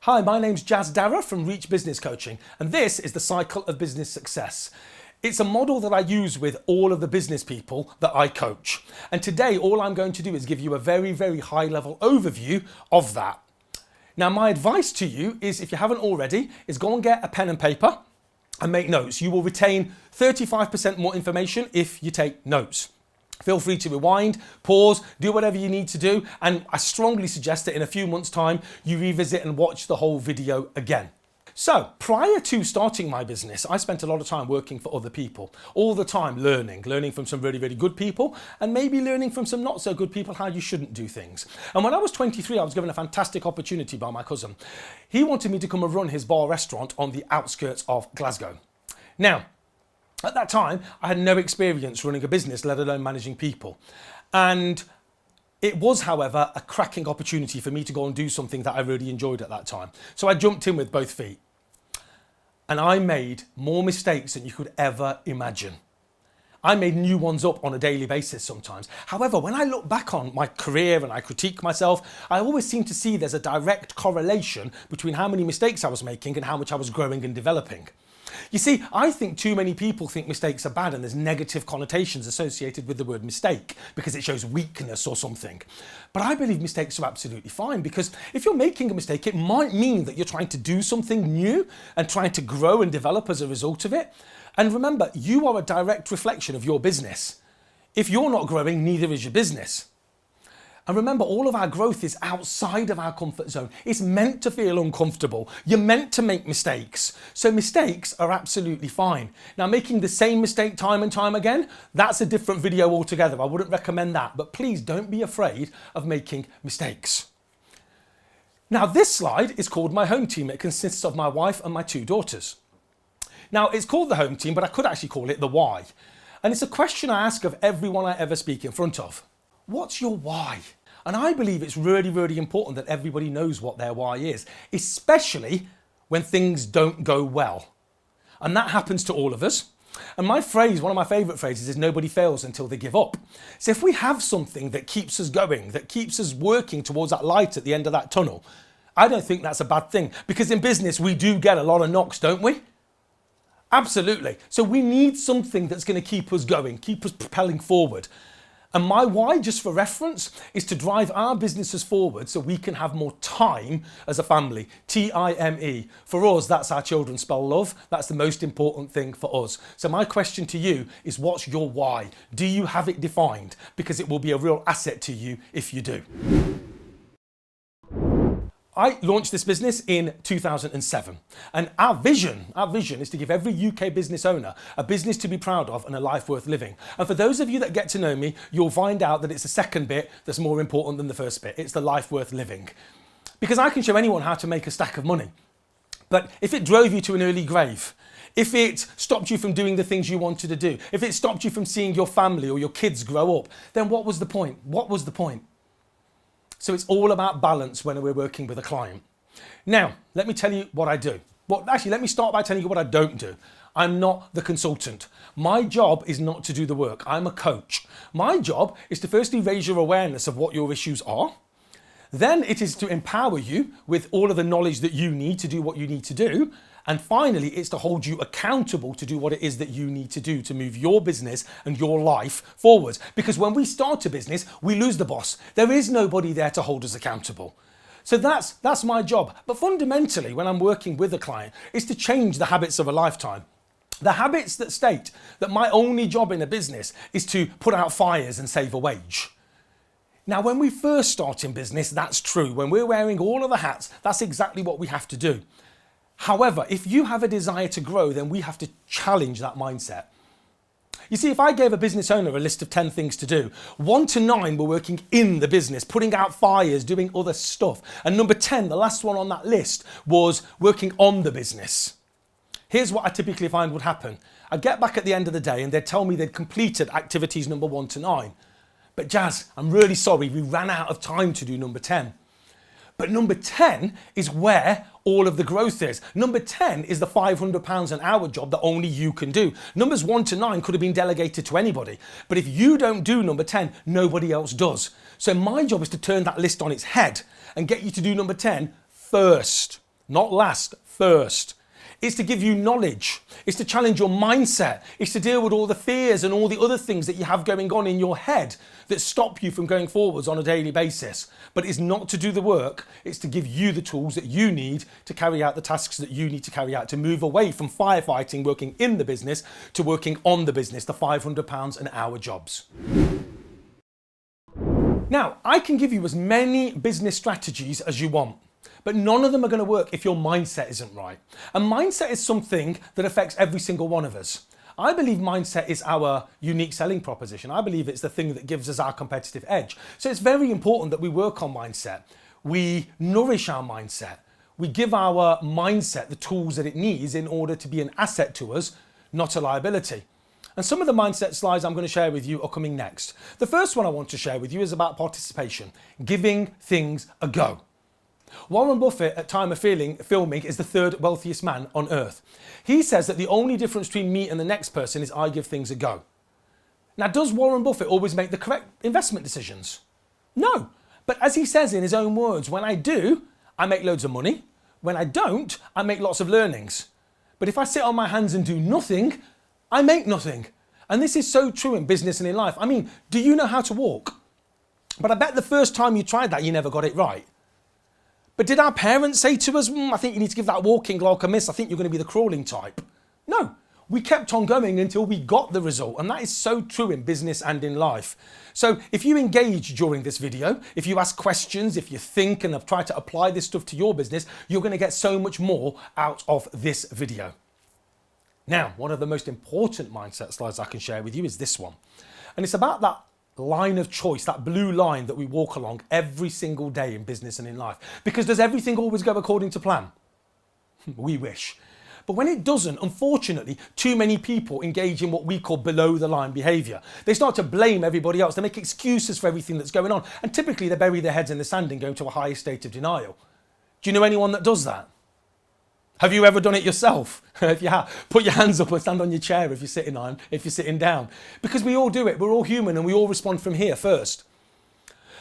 Hi, my name's Jas Darar from Reach Business Coaching, and this is the Cycle of Business Success. It's a model that I use with all of the business people that I coach. And today, all I'm going to do is give you a very, very high level overview of that. Now, my advice to you is, if you haven't already, is go and get a pen and paper and make notes. You will retain 35% more information if you take notes. Feel free to rewind, pause, do whatever you need to do, and I strongly suggest that in a few months' time you revisit and watch the whole video again. So, prior to starting my business, I spent a lot of time working for other people, all the time learning from some really, really good people, and maybe learning from some not so good people how you shouldn't do things. And when I was 23, I was given a fantastic opportunity by my cousin. He wanted me to come and run his bar restaurant on the outskirts of Glasgow. Now, at that time, I had no experience running a business, let alone managing people. And it was, however, a cracking opportunity for me to go and do something that I really enjoyed at that time. So I jumped in with both feet. And I made more mistakes than you could ever imagine. I made new ones up on a daily basis sometimes. However, when I look back on my career and I critique myself, I always seem to see there's a direct correlation between how many mistakes I was making and how much I was growing and developing. You see, I think too many people think mistakes are bad and there's negative connotations associated with the word mistake because it shows weakness or something. But I believe mistakes are absolutely fine, because if you're making a mistake, it might mean that you're trying to do something new and trying to grow and develop as a result of it. And remember, you are a direct reflection of your business. If you're not growing, neither is your business. And remember, all of our growth is outside of our comfort zone. It's meant to feel uncomfortable. You're meant to make mistakes. So mistakes are absolutely fine. Now, making the same mistake time and time again, that's a different video altogether. I wouldn't recommend that. But please don't be afraid of making mistakes. Now, this slide is called my home team. It consists of my wife and my 2 daughters. Now, it's called the home team, but I could actually call it the why. And it's a question I ask of everyone I ever speak in front of. What's your why? And I believe it's really, really important that everybody knows what their why is, especially when things don't go well. And that happens to all of us. And my phrase, one of my favourite phrases, is nobody fails until they give up. So if we have something that keeps us going, that keeps us working towards that light at the end of that tunnel, I don't think that's a bad thing. Because in business, we do get a lot of knocks, don't we? Absolutely. So we need something that's going to keep us going, keep us propelling forward. And my why, just for reference, is to drive our businesses forward so we can have more time as a family. T-I-M-E. For us, that's our children spell love. That's the most important thing for us. So my question to you is, what's your why? Do you have it defined? Because it will be a real asset to you if you do. I launched this business in 2007, and our vision is to give every UK business owner a business to be proud of and a life worth living. And for those of you that get to know me, you'll find out that it's the second bit that's more important than the first bit. It's the life worth living. Because I can show anyone how to make a stack of money. But if it drove you to an early grave, if it stopped you from doing the things you wanted to do, if it stopped you from seeing your family or your kids grow up, then what was the point? What was the point? So it's all about balance when we're working with a client. Now, let me tell you what I do. Well, actually, let me start by telling you what I don't do. I'm not the consultant. My job is not to do the work. I'm a coach. My job is to firstly raise your awareness of what your issues are. Then it is to empower you with all of the knowledge that you need to do what you need to do. And finally, it's to hold you accountable to do what it is that you need to do to move your business and your life forward. Because when we start a business, we lose the boss. There is nobody there to hold us accountable. So that's my job. But fundamentally, when I'm working with a client, is to change the habits of a lifetime. The habits that state that my only job in a business is to put out fires and save a wage. Now, when we first start in business, that's true. When we're wearing all of the hats, that's exactly what we have to do. However, if you have a desire to grow, then we have to challenge that mindset. You see, if I gave a business owner a list of 10 things to do, 1 to 9 were working in the business, putting out fires, doing other stuff. And number 10, the last one on that list, was working on the business. Here's what I typically find would happen. I'd get back at the end of the day and they'd tell me they'd completed activities number 1 to 9. But Jas, I'm really sorry, we ran out of time to do number 10. But number 10 is where all of the growth is. Number 10 is the £500 an hour job that only you can do. Numbers 1 to 9 could have been delegated to anybody. But if you don't do number 10, nobody else does. So my job is to turn that list on its head and get you to do number 10 first. not last, first. It's to give you knowledge. It's to challenge your mindset. It's to deal with all the fears and all the other things that you have going on in your head that stop you from going forwards on a daily basis. But it's not to do the work. It's to give you the tools that you need to carry out the tasks that you need to carry out, to move away from firefighting, working in the business, to working on the business, the £500 an hour jobs. Now, I can give you as many business strategies as you want, but none of them are going to work if your mindset isn't right. And mindset is something that affects every single one of us. I believe mindset is our unique selling proposition. I believe it's the thing that gives us our competitive edge. So it's very important that we work on mindset. We nourish our mindset. We give our mindset the tools that it needs in order to be an asset to us, not a liability. And some of the mindset slides I'm going to share with you are coming next. The first one I want to share with you is about participation, giving things a go. Warren Buffett, at time of filming, is the third wealthiest man on earth. He says that the only difference between me and the next person is I give things a go. Now, does Warren Buffett always make the correct investment decisions? No. But as he says in his own words, when I do, I make loads of money. When I don't, I make lots of learnings. But if I sit on my hands and do nothing, I make nothing. And this is so true in business and in life. I mean, do you know how to walk? But I bet the first time you tried that, you never got it right. But did our parents say to us, I think you need to give that walking like a miss, I think you're going to be the crawling type? No, we kept on going until we got the result. And that is so true in business and in life. So if you engage during this video, if you ask questions, if you think and have tried to apply this stuff to your business, you're going to get so much more out of this video. Now, one of the most important mindset slides I can share with you is this one. And it's about that line of choice, that blue line that we walk along every single day in business and in life. Because does everything always go according to plan? We wish. But when it doesn't, unfortunately, too many people engage in what we call below the line behaviour. They start to blame everybody else. They make excuses for everything that's going on. And typically they bury their heads in the sand and go into a higher state of denial. Do you know anyone that does that? Have you ever done it yourself? If you have, put your hands up and stand on your chair if you're sitting down. Because we all do it. We're all human and we all respond from here first.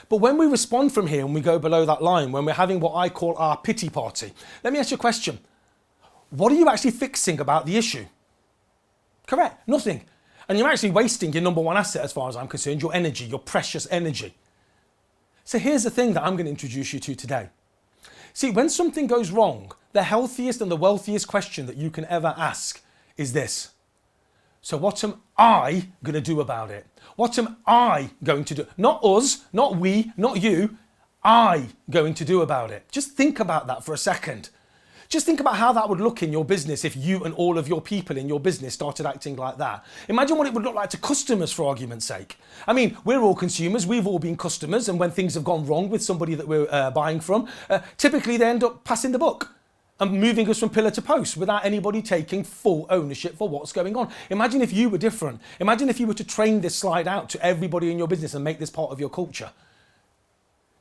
But when we respond from here and we go below that line, when we're having what I call our pity party, let me ask you a question. What are you actually fixing about the issue? Correct, nothing. And you're actually wasting your number one asset as far as I'm concerned, your energy, your precious energy. So here's the thing that I'm going to introduce you to today. See, when something goes wrong, the healthiest and the wealthiest question that you can ever ask is this. So what am I going to do about it? What am I going to do? Not us, not we, not you. I going to do about it? Just think about that for a second. Just think about how that would look in your business if you and all of your people in your business started acting like that. Imagine what it would look like to customers, for argument's sake. I mean, we're all consumers, we've all been customers, and when things have gone wrong with somebody that we're buying from, typically they end up passing the buck and moving us from pillar to post without anybody taking full ownership for what's going on. Imagine if you were different. Imagine if you were to train this slide out to everybody in your business and make this part of your culture.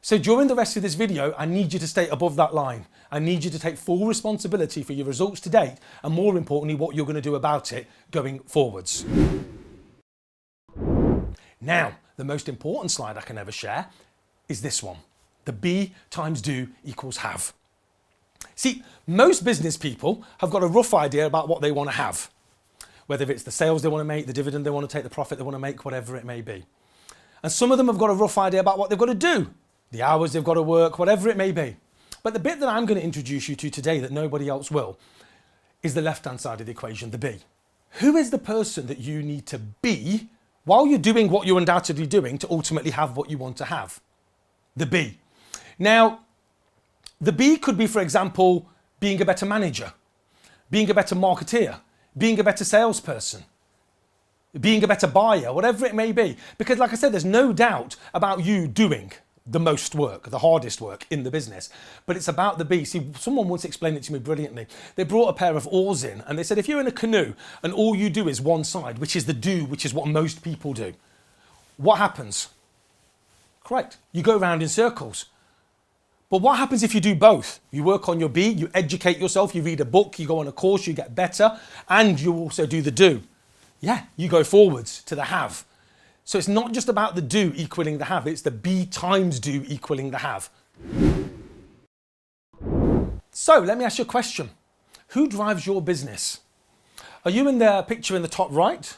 So during the rest of this video, I need you to stay above that line. I need you to take full responsibility for your results to date, and more importantly, what you're going to do about it going forwards. Now, the most important slide I can ever share is this one. The be times do equals have. See, most business people have got a rough idea about what they want to have. Whether it's the sales they want to make, the dividend they want to take, the profit they want to make, whatever it may be. And some of them have got a rough idea about what they've got to do. The hours they've got to work, whatever it may be. But the bit that I'm going to introduce you to today that nobody else will is the left-hand side of the equation, the be. Who is the person that you need to be while you're doing what you're undoubtedly doing to ultimately have what you want to have? The be. Now, the be could be, for example, being a better manager, being a better marketeer, being a better salesperson, being a better buyer, whatever it may be. Because like I said, there's no doubt about you doing the most work, the hardest work in the business. But it's about the be. See, someone once explained it to me brilliantly. They brought a pair of oars in and they said, if you're in a canoe and all you do is one side, which is the do, which is what most people do, what happens? Correct. You go around in circles. But what happens if you do both? You work on your be, you educate yourself, you read a book, you go on a course, you get better, and you also do the do. Yeah, you go forwards to the have. So it's not just about the do equaling the have, it's the be times do equaling the have. So let me ask you a question. Who drives your business? Are you in the picture in the top right,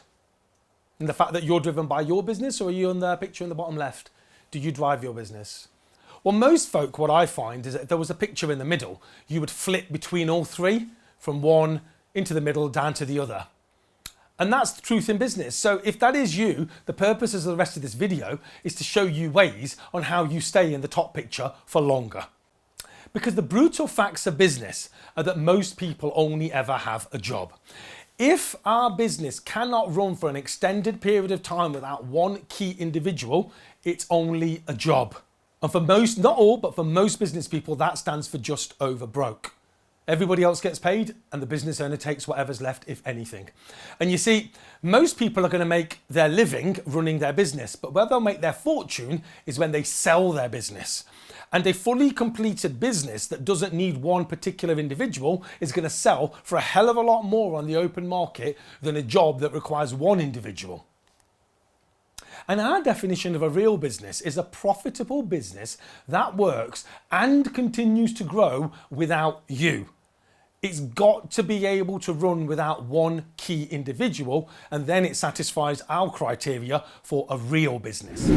in the fact that you're driven by your business, or are you in the picture in the bottom left? Do you drive your business? Well, most folk, what I find is that if there was a picture in the middle, you would flip between all three, from one into the middle, down to the other. And that's the truth in business. So if that is you, the purposes of the rest of this video is to show you ways on how you stay in the top picture for longer. Because the brutal facts of business are that most people only ever have a job. If our business cannot run for an extended period of time without one key individual, it's only a job. And for most, not all, but for most business people, that stands for just over broke. Everybody else gets paid and the business owner takes whatever's left, if anything. And you see, most people are going to make their living running their business, but where they'll make their fortune is when they sell their business. And a fully completed business that doesn't need one particular individual is going to sell for a hell of a lot more on the open market than a job that requires one individual. And our definition of a real business is a profitable business that works and continues to grow without you. It's got to be able to run without one key individual, and then it satisfies our criteria for a real business.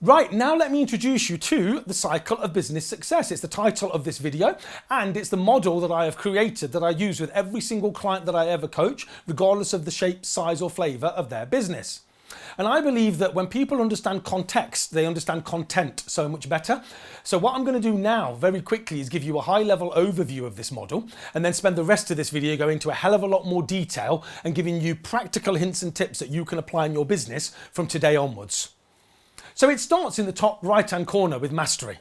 Right, now let me introduce you to the cycle of business success. It's the title of this video, and it's the model that I have created that I use with every single client that I ever coach, regardless of the shape, size or flavor of their business. And I believe that when people understand context, they understand content so much better. So what I'm going to do now very quickly is give you a high level overview of this model, and then spend the rest of this video going into a hell of a lot more detail and giving you practical hints and tips that you can apply in your business from today onwards. So it starts in the top right-hand corner with mastery.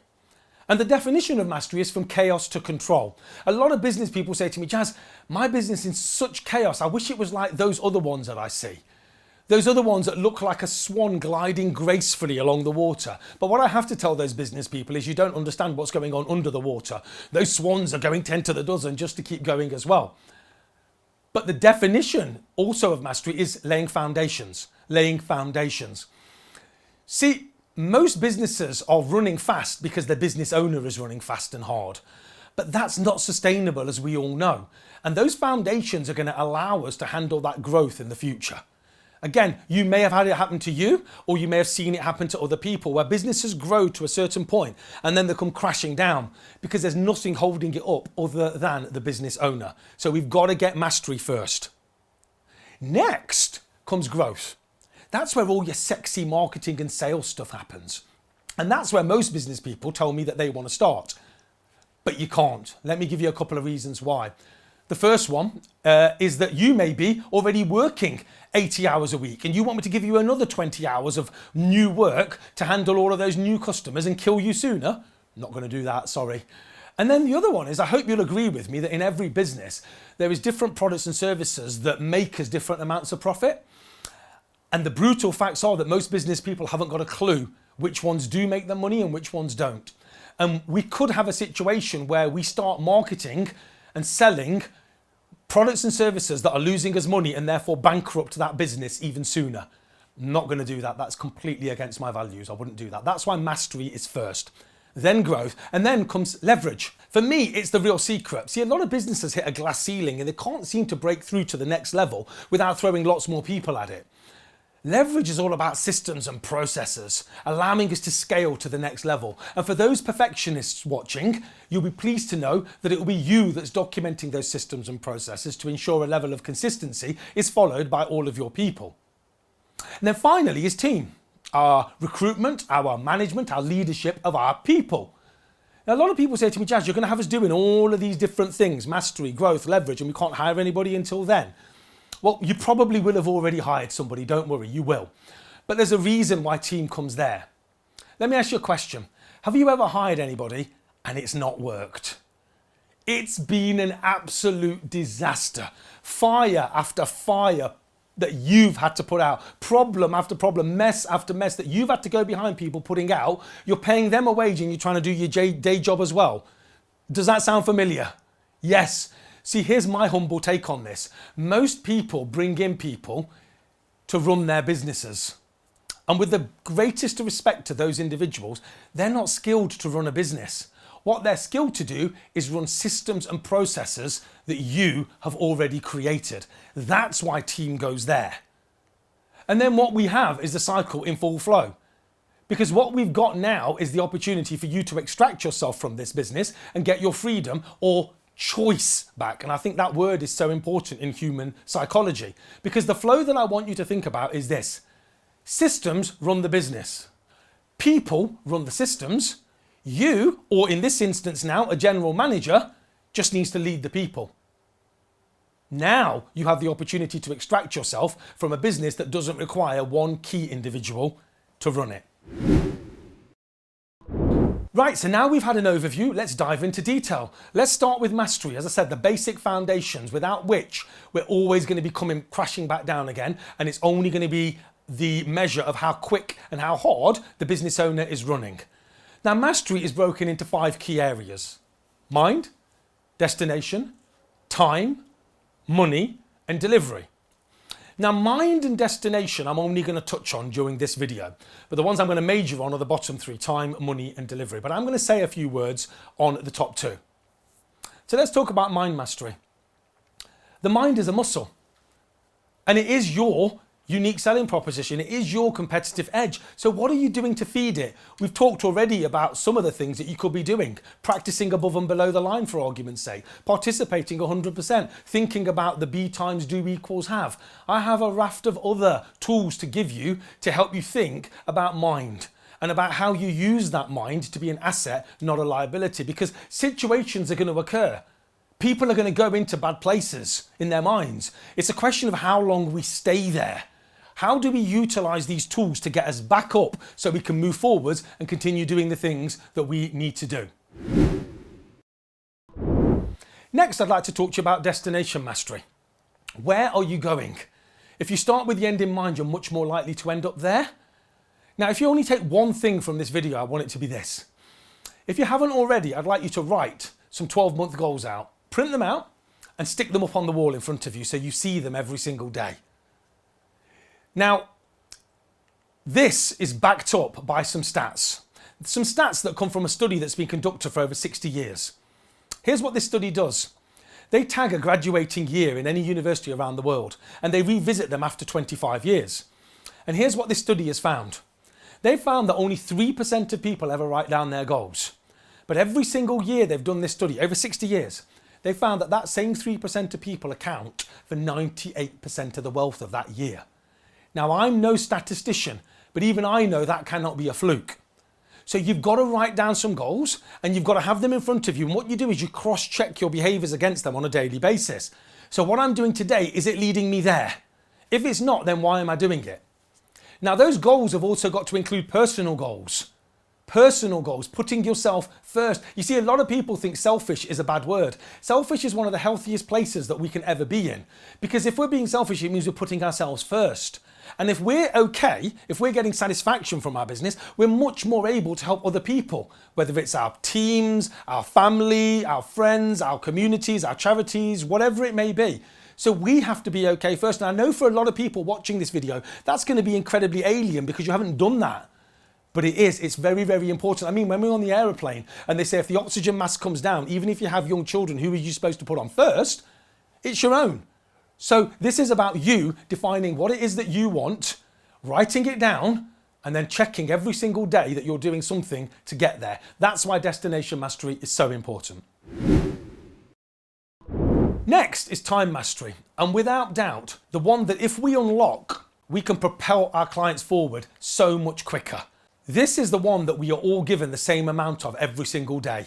And the definition of mastery is from chaos to control. A lot of business people say to me, Jas, my business is in such chaos. I wish it was like those other ones that I see. Those other ones that look like a swan gliding gracefully along the water. But what I have to tell those business people is you don't understand what's going on under the water. Those swans are going 10 to the dozen just to keep going as well. But the definition also of mastery is laying foundations. Laying foundations. See, most businesses are running fast because the business owner is running fast and hard. But that's not sustainable, as we all know. And those foundations are going to allow us to handle that growth in the future. Again, you may have had it happen to you, or you may have seen it happen to other people, where businesses grow to a certain point and then they come crashing down because there's nothing holding it up other than the business owner. So we've got to get mastery first. Next comes growth. That's where all your sexy marketing and sales stuff happens. And that's where most business people tell me that they want to start. But you can't. Let me give you a couple of reasons why. The first one is that you may be already working 80 hours a week and you want me to give you another 20 hours of new work to handle all of those new customers and kill you sooner. Not going to do that, sorry. And then the other one is, I hope you'll agree with me that in every business, there is different products and services that make us different amounts of profit. And the brutal facts are that most business people haven't got a clue which ones do make them money and which ones don't. And we could have a situation where we start marketing and selling products and services that are losing us money and therefore bankrupt that business even sooner. I'm not going to do that. That's completely against my values. I wouldn't do that. That's why mastery is first, then growth, and then comes leverage. For me, it's the real secret. See, a lot of businesses hit a glass ceiling and they can't seem to break through to the next level without throwing lots more people at it. Leverage is all about systems and processes, allowing us to scale to the next level. And for those perfectionists watching, you'll be pleased to know that it will be you that's documenting those systems and processes to ensure a level of consistency is followed by all of your people. And then finally is team. Our recruitment, our management, our leadership of our people. Now, a lot of people say to me, Jas, you're going to have us doing all of these different things, mastery, growth, leverage, and we can't hire anybody until then. Well, you probably will have already hired somebody, don't worry, you will. But there's a reason why team comes there. Let me ask you a question. Have you ever hired anybody and it's not worked? It's been an absolute disaster. Fire after fire that you've had to put out. Problem after problem, mess after mess that you've had to go behind people putting out. You're paying them a wage and you're trying to do your day job as well. Does that sound familiar? Yes. See, here's my humble take on this. Most people bring in people to run their businesses. And with the greatest respect to those individuals, they're not skilled to run a business. What they're skilled to do is run systems and processes that you have already created. That's why team goes there. And then what we have is the cycle in full flow. Because what we've got now is the opportunity for you to extract yourself from this business and get your freedom or choice back. And I think that word is so important in human psychology, because the flow that I want you to think about is this. Systems run the business. People run the systems. You, or in this instance now, a general manager, just needs to lead the people. Now you have the opportunity to extract yourself from a business that doesn't require one key individual to run it. Right, so now we've had an overview, let's dive into detail. Let's start with mastery. As I said, the basic foundations, without which we're always going to be coming crashing back down again, and it's only going to be the measure of how quick and how hard the business owner is running. Now, mastery is broken into 5 key areas: mind, destination, time, money, and delivery. Now, mind and destination I'm only going to touch on during this video, but the ones I'm going to major on are the bottom 3, time, money, and delivery. But I'm going to say a few words on the top 2. So let's talk about mind mastery. The mind is a muscle, and it is your unique selling proposition. It is your competitive edge. So what are you doing to feed it? We've talked already about some of the things that you could be doing. Practicing above and below the line, for argument's sake. Participating 100%. Thinking about the be times do equals have. I have a raft of other tools to give you to help you think about mind and about how you use that mind to be an asset, not a liability, because situations are going to occur. People are going to go into bad places in their minds. It's a question of how long we stay there. How do we utilize these tools to get us back up so we can move forwards and continue doing the things that we need to do? Next, I'd like to talk to you about destination mastery. Where are you going? If you start with the end in mind, you're much more likely to end up there. Now, if you only take one thing from this video, I want it to be this. If you haven't already, I'd like you to write some 12-month goals out, print them out, and stick them up on the wall in front of you so you see them every single day. Now, this is backed up by some stats that come from a study that's been conducted for over 60 years. Here's what this study does. They tag a graduating year in any university around the world, and they revisit them after 25 years. And here's what this study has found. They found that only 3% of people ever write down their goals. But every single year they've done this study, over 60 years, they found that that same 3% of people account for 98% of the wealth of that year. Now, I'm no statistician, but even I know that cannot be a fluke. So you've got to write down some goals and you've got to have them in front of you. And what you do is you cross-check your behaviours against them on a daily basis. So what I'm doing today, is it leading me there? If it's not, then why am I doing it? Now, those goals have also got to include personal goals. Personal goals, putting yourself first. You see, a lot of people think selfish is a bad word. Selfish is one of the healthiest places that we can ever be in. Because if we're being selfish, it means we're putting ourselves first. And if we're okay, if we're getting satisfaction from our business, we're much more able to help other people, whether it's our teams, our family, our friends, our communities, our charities, whatever it may be. So we have to be okay first. And I know for a lot of people watching this video, that's going to be incredibly alien because you haven't done that. But it's very, very important. I mean, when we're on the aeroplane and they say if the oxygen mask comes down, even if you have young children, who are you supposed to put on first? It's your own. So this is about you defining what it is that you want, writing it down, and then checking every single day that you're doing something to get there. That's why destination mastery is so important. Next is time mastery. And without doubt, the one that if we unlock, we can propel our clients forward so much quicker. This is the one that we are all given the same amount of every single day.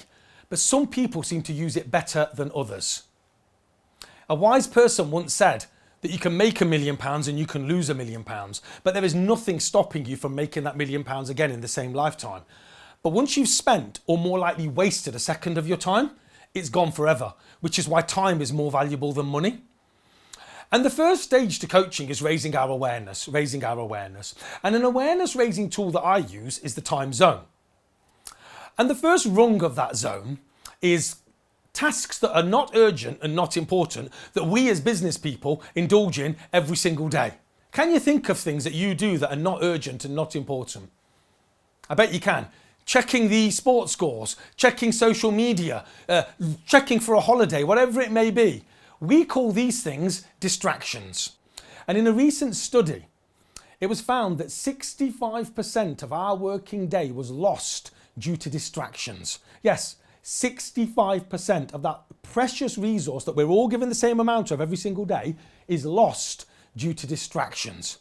But some people seem to use it better than others. A wise person once said that you can make £1 million and you can lose £1 million, but there is nothing stopping you from making that £1 million again in the same lifetime. But once you've spent, or more likely wasted, a second of your time, it's gone forever, which is why time is more valuable than money. And the first stage to coaching is raising our awareness. And an awareness raising tool that I use is the time zone. And the first rung of that zone is tasks that are not urgent and not important that we as business people indulge in every single day. Can you think of things that you do that are not urgent and not important? I bet you can. checking the sports scores, checking social media, checking for a holiday, whatever it may be. We call these things distractions. And in a recent study, it was found that 65% of our working day was lost due to distractions. Yes, 65% of that precious resource that we're all given the same amount of every single day is lost due to distractions.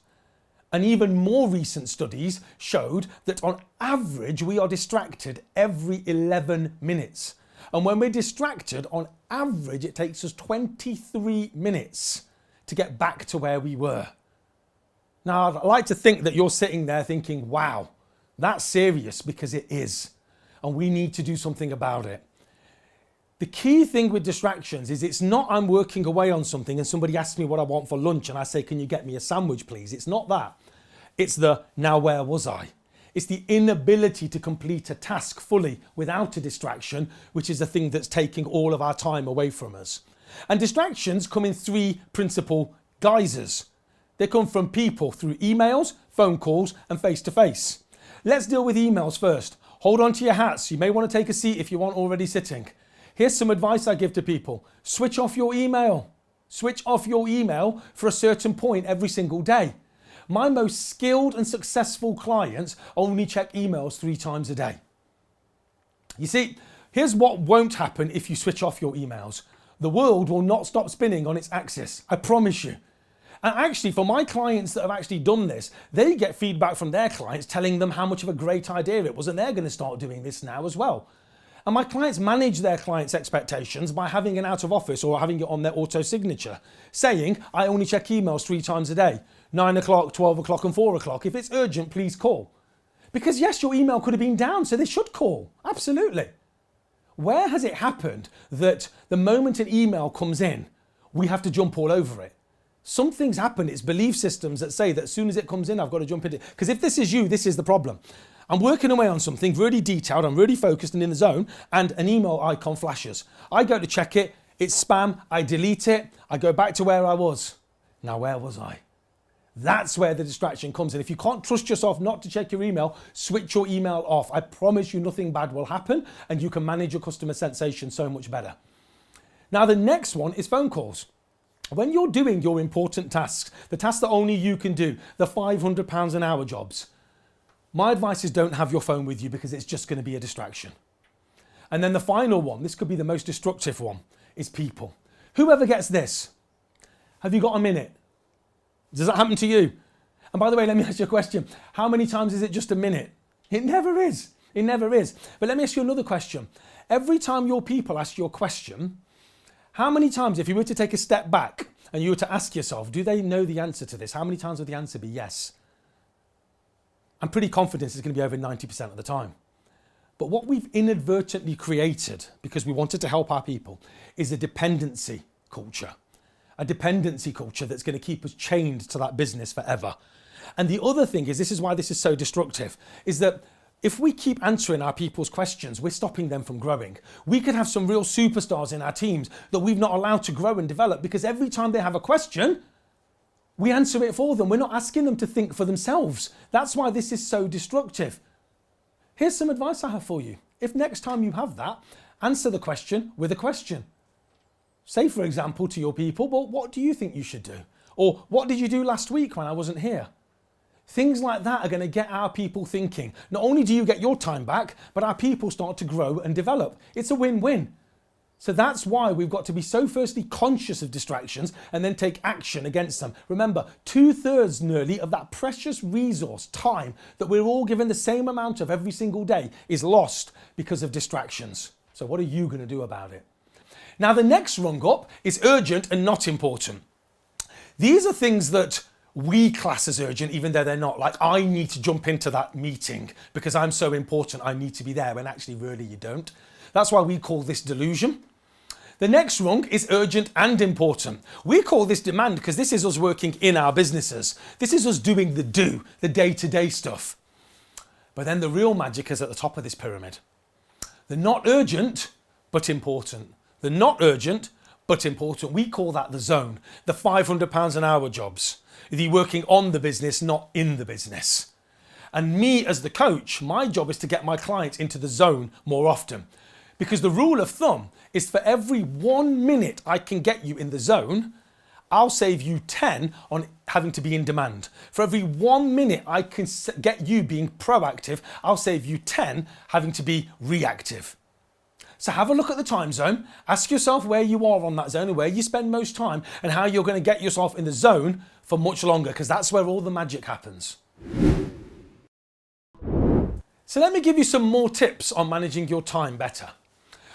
And even more recent studies showed that on average, we are distracted every 11 minutes. And when we're distracted, on average, it takes us 23 minutes to get back to where we were. Now, I'd like to think that you're sitting there thinking, wow, that's serious, because it is. And we need to do something about it. The key thing with distractions is it's not I'm working away on something and somebody asks me what I want for lunch and I say, can you get me a sandwich, please? It's not that. It's the, now where was I? It's the inability to complete a task fully without a distraction, which is the thing that's taking all of our time away from us. And distractions come in three principal guises. They come from people through emails, phone calls, and face-to-face. Let's deal with emails first. Hold on to your hats. You may want to take a seat if you aren't already sitting. Here's some advice I give to people. Switch off your email. Switch off your email for a certain point every single day. My most skilled and successful clients only check emails 3 times a day. You see, here's what won't happen if you switch off your emails. The world will not stop spinning on its axis. I promise you. And actually, for my clients that have actually done this, they get feedback from their clients telling them how much of a great idea it was, and they're going to start doing this now as well. And my clients manage their clients' expectations by having an out of office or having it on their auto signature, saying, I only check emails 3 times a day, 9 o'clock, 12 o'clock and 4 o'clock. If it's urgent, please call. Because yes, your email could have been down, so they should call. Absolutely. Where has it happened that the moment an email comes in, we have to jump all over it? Something's happened. It's belief systems that say that as soon as it comes in, I've got to jump into it. Because if this is you, this is the problem. I'm working away on something really detailed, I'm really focused and in the zone, and an email icon flashes. I go to check it, it's spam, I delete it, I go back to where I was. Now, where was I? That's where the distraction comes in. If you can't trust yourself not to check your email, switch your email off. I promise you nothing bad will happen, and you can manage your customer sensation so much better. Now, the next one is phone calls. When you're doing your important tasks, the tasks that only you can do, the £500 an hour jobs, my advice is don't have your phone with you because it's just going to be a distraction. And then the final one, this could be the most destructive one, is people. Whoever gets this, have you got a minute? Does that happen to you? And by the way, let me ask you a question. How many times is it just a minute? It never is. It never is. But let me ask you another question. Every time your people ask you a question, how many times, if you were to take a step back and you were to ask yourself, do they know the answer to this? How many times would the answer be yes? I'm pretty confident it's going to be over 90% of the time. But what we've inadvertently created, because we wanted to help our people, is a dependency culture. A dependency culture that's going to keep us chained to that business forever. And the other thing is, this is why this is so destructive, is that if we keep answering our people's questions, we're stopping them from growing. We could have some real superstars in our teams that we've not allowed to grow and develop because every time they have a question, we answer it for them. We're not asking them to think for themselves. That's why this is so destructive. Here's some advice I have for you. If next time you have that, answer the question with a question. Say, for example, to your people, well, what do you think you should do? Or what did you do last week when I wasn't here? Things like that are going to get our people thinking. Not only do you get your time back, but our people start to grow and develop. It's a win-win. So that's why we've got to be so firstly conscious of distractions and then take action against them. Remember, 2/3 nearly of that precious resource, time, that we're all given the same amount of every single day is lost because of distractions. So what are you going to do about it? Now, the next rung up is urgent and not important. These are things that we class as urgent, even though they're not. Like, I need to jump into that meeting because I'm so important, I need to be there, when actually really you don't. That's why we call this delusion. The next rung is urgent and important. We call this demand because this is us working in our businesses. This is us doing the day-to-day stuff. But then the real magic is at the top of this pyramid. The not urgent, but important. The not urgent, but important. We call that the zone, the £500 an hour jobs. The working on the business, not in the business. And me as the coach, my job is to get my clients into the zone more often. Because the rule of thumb is for every 1 minute I can get you in the zone, I'll save you 10 on having to be in demand. For every 1 minute I can get you being proactive, I'll save you 10 having to be reactive. So have a look at the time zone, ask yourself where you are on that zone and where you spend most time and how you're going to get yourself in the zone for much longer, because that's where all the magic happens. So let me give you some more tips on managing your time better.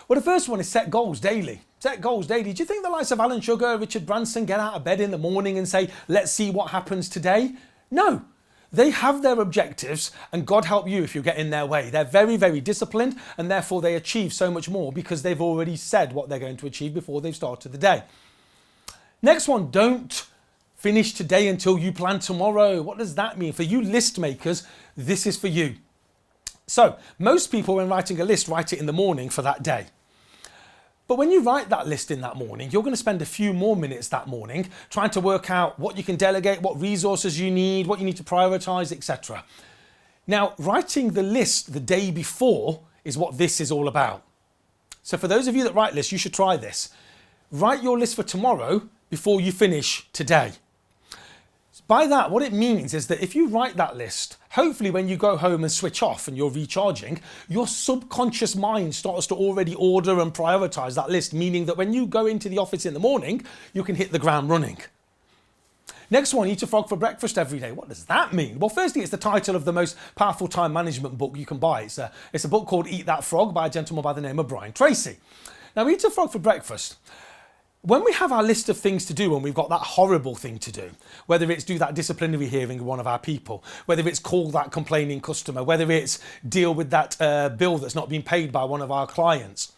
Well, the first one is set goals daily. Set goals daily. Do you think the likes of Alan Sugar, Richard Branson get out of bed in the morning and say, let's see what happens today? No. They have their objectives, and God help you if you get in their way. They're very, very disciplined, and therefore they achieve so much more because they've already said what they're going to achieve before they've started the day. Next one, don't finish today until you plan tomorrow. What does that mean? For you list makers, this is for you. So most people, when writing a list, write it in the morning for that day. But when you write that list in that morning, you're going to spend a few more minutes that morning trying to work out what you can delegate, what resources you need, what you need to prioritize, etc. Now, writing the list the day before is what this is all about. So for those of you that write lists, you should try this. Write your list for tomorrow before you finish today. By that, what it means is that if you write that list, hopefully when you go home and switch off and you're recharging, your subconscious mind starts to already order and prioritize that list, meaning that when you go into the office in the morning, you can hit the ground running. Next one, eat a frog for breakfast every day. What does that mean? Well, firstly, it's the title of the most powerful time management book you can buy. It's a book called Eat That Frog by a gentleman by the name of Brian Tracy. Now, eat a frog for breakfast. When we have our list of things to do and we've got that horrible thing to do, whether it's do that disciplinary hearing with one of our people, whether it's call that complaining customer, whether it's deal with that bill that's not been paid by one of our clients,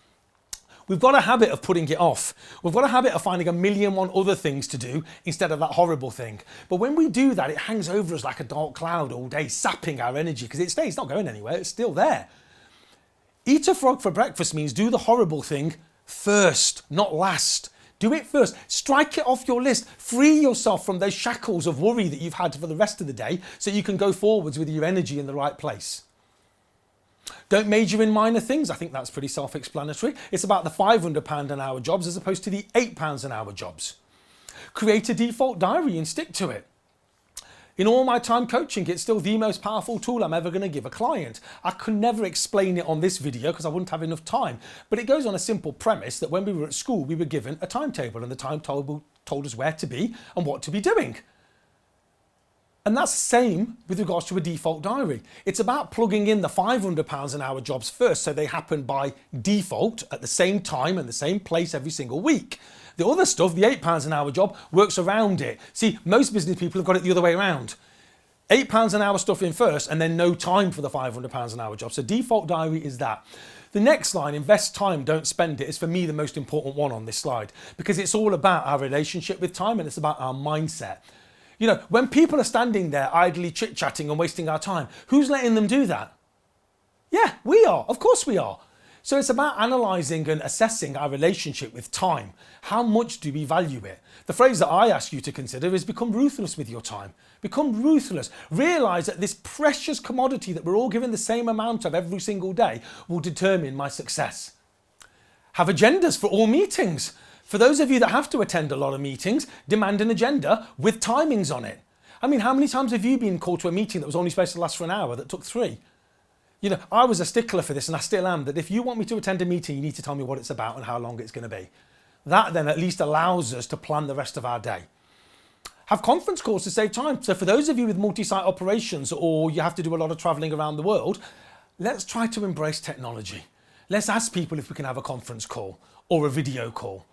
we've got a habit of putting it off. We've got a habit of finding a million and one other things to do instead of that horrible thing. But when we do that, it hangs over us like a dark cloud all day, sapping our energy because it stays, it's not going anywhere, it's still there. Eat a frog for breakfast means do the horrible thing first, not last. Do it first. Strike it off your list. Free yourself from those shackles of worry that you've had for the rest of the day so you can go forwards with your energy in the right place. Don't major in minor things. I think that's pretty self-explanatory. It's about the £500 an hour jobs as opposed to the £8 an hour jobs. Create a default diary and stick to it. In all my time coaching, it's still the most powerful tool I'm ever going to give a client. I could never explain it on this video because I wouldn't have enough time. But it goes on a simple premise that when we were at school, we were given a timetable and the timetable told us where to be and what to be doing. And that's the same with regards to a default diary. It's about plugging in the £500 an hour jobs first so they happen by default at the same time and the same place every single week. The other stuff, the £8 an hour job, works around it. See, most business people have got it the other way around. £8 an hour stuff in first and then no time for the £500 an hour job. So default diary is that. The next line, invest time, don't spend it, is for me the most important one on this slide because it's all about our relationship with time and it's about our mindset. You know, when people are standing there idly chit-chatting and wasting our time, who's letting them do that? Yeah, we are. Of course we are. So it's about analysing and assessing our relationship with time. How much do we value it? The phrase that I ask you to consider is become ruthless with your time. Become ruthless. Realise that this precious commodity that we're all given the same amount of every single day will determine my success. Have agendas for all meetings. For those of you that have to attend a lot of meetings, demand an agenda with timings on it. I mean, how many times have you been called to a meeting that was only supposed to last for an hour that took 3? You know, I was a stickler for this and I still am, that if you want me to attend a meeting, you need to tell me what it's about and how long it's going to be. That then at least allows us to plan the rest of our day. Have conference calls to save time. So for those of you with multi-site operations or you have to do a lot of traveling around the world, let's try to embrace technology. Let's ask people if we can have a conference call or a video call.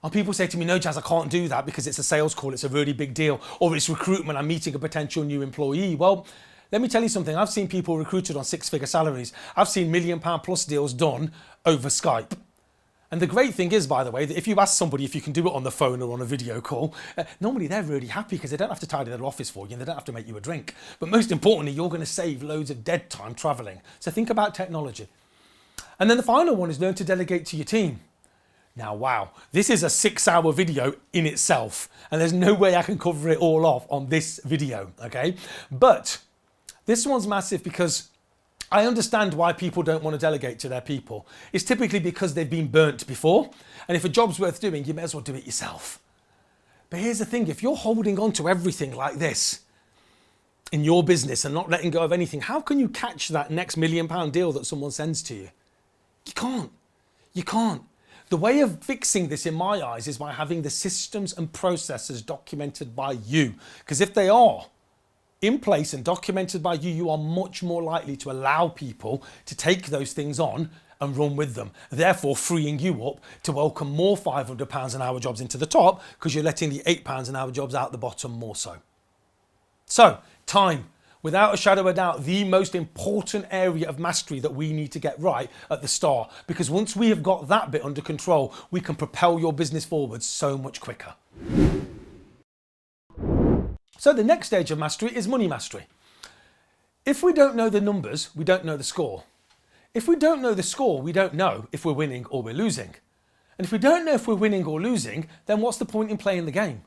And people say to me, no, Jas, I can't do that because it's a sales call, it's a really big deal, or it's recruitment, I'm meeting a potential new employee. Well, let me tell you something. I've seen people recruited on 6-figure salaries. I've seen £1 million plus deals done over Skype. And the great thing is, by the way, that if you ask somebody if you can do it on the phone or on a video call, normally they're really happy because they don't have to tidy their office for you and they don't have to make you a drink. But most importantly, you're going to save loads of dead time traveling. So think about technology. And then the final one is learn to delegate to your team. Now, wow, this is a 6-hour video in itself, and there's no way I can cover it all off on this video, okay? But This one's massive because I understand why people don't want to delegate to their people. It's typically because they've been burnt before. And if a job's worth doing, you may as well do it yourself. But here's the thing, if you're holding on to everything like this in your business and not letting go of anything, how can you catch that next £1 million deal that someone sends to you? You can't. You can't. The way of fixing this in my eyes is by having the systems and processes documented by you. Because if they are in place and documented by you, you are much more likely to allow people to take those things on and run with them, therefore freeing you up to welcome more £500 an hour jobs into the top because you're letting the £8 an hour jobs out the bottom more so. So, time. Without a shadow of a doubt, the most important area of mastery that we need to get right at the start, because once we have got that bit under control, we can propel your business forward so much quicker. So the next stage of mastery is money mastery. If we don't know the numbers, we don't know the score. If we don't know the score, we don't know if we're winning or we're losing. And if we don't know if we're winning or losing, then what's the point in playing the game?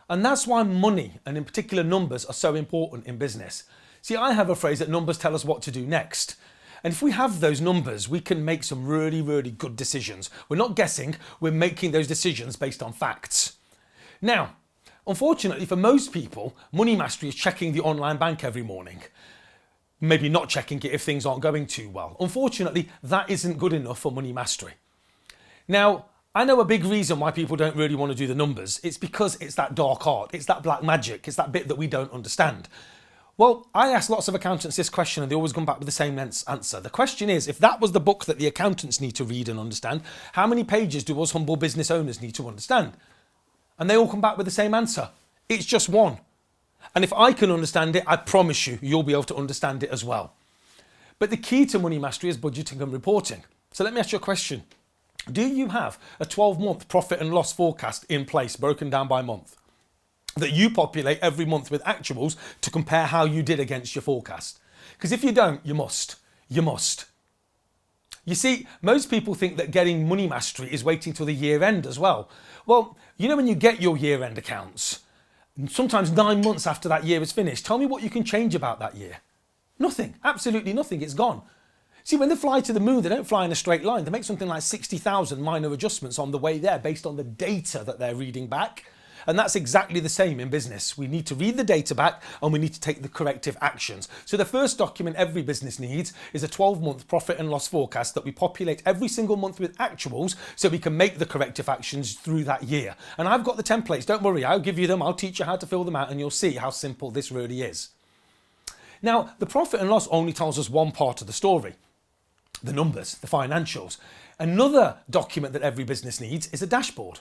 And that's why money, and in particular numbers, are so important in business. See, I have a phrase that numbers tell us what to do next. And if we have those numbers, we can make some really, really good decisions. We're not guessing, we're making those decisions based on facts. Now, unfortunately for most people, money mastery is checking the online bank every morning. Maybe not checking it if things aren't going too well. Unfortunately, that isn't good enough for money mastery. Now, I know a big reason why people don't really want to do the numbers. It's because it's that dark art, it's that black magic, it's that bit that we don't understand. Well, I ask lots of accountants this question and they always come back with the same answer. The question is, if that was the book that the accountants need to read and understand, how many pages do us humble business owners need to understand? And they all come back with the same answer. It's just one. And if I can understand it, I promise you, you'll be able to understand it as well. But the key to money mastery is budgeting and reporting. So let me ask you a question. Do you have a 12-month profit and loss forecast in place, broken down by month, that you populate every month with actuals to compare how you did against your forecast? Because if you don't, you must. You must. You see, most people think that getting money mastery is waiting till the year end as well. Well, you know when you get your year end accounts, sometimes 9 months after that year is finished, tell me what you can change about that year. Nothing, absolutely nothing, it's gone. See, when they fly to the moon, they don't fly in a straight line. They make something like 60,000 minor adjustments on the way there based on the data that they're reading back. And that's exactly the same in business. We need to read the data back and we need to take the corrective actions. So the first document every business needs is a 12-month profit and loss forecast that we populate every single month with actuals so we can make the corrective actions through that year. And I've got the templates, don't worry, I'll give you them, I'll teach you how to fill them out and you'll see how simple this really is. Now, the profit and loss only tells us one part of the story. The numbers, the financials. Another document that every business needs is a dashboard.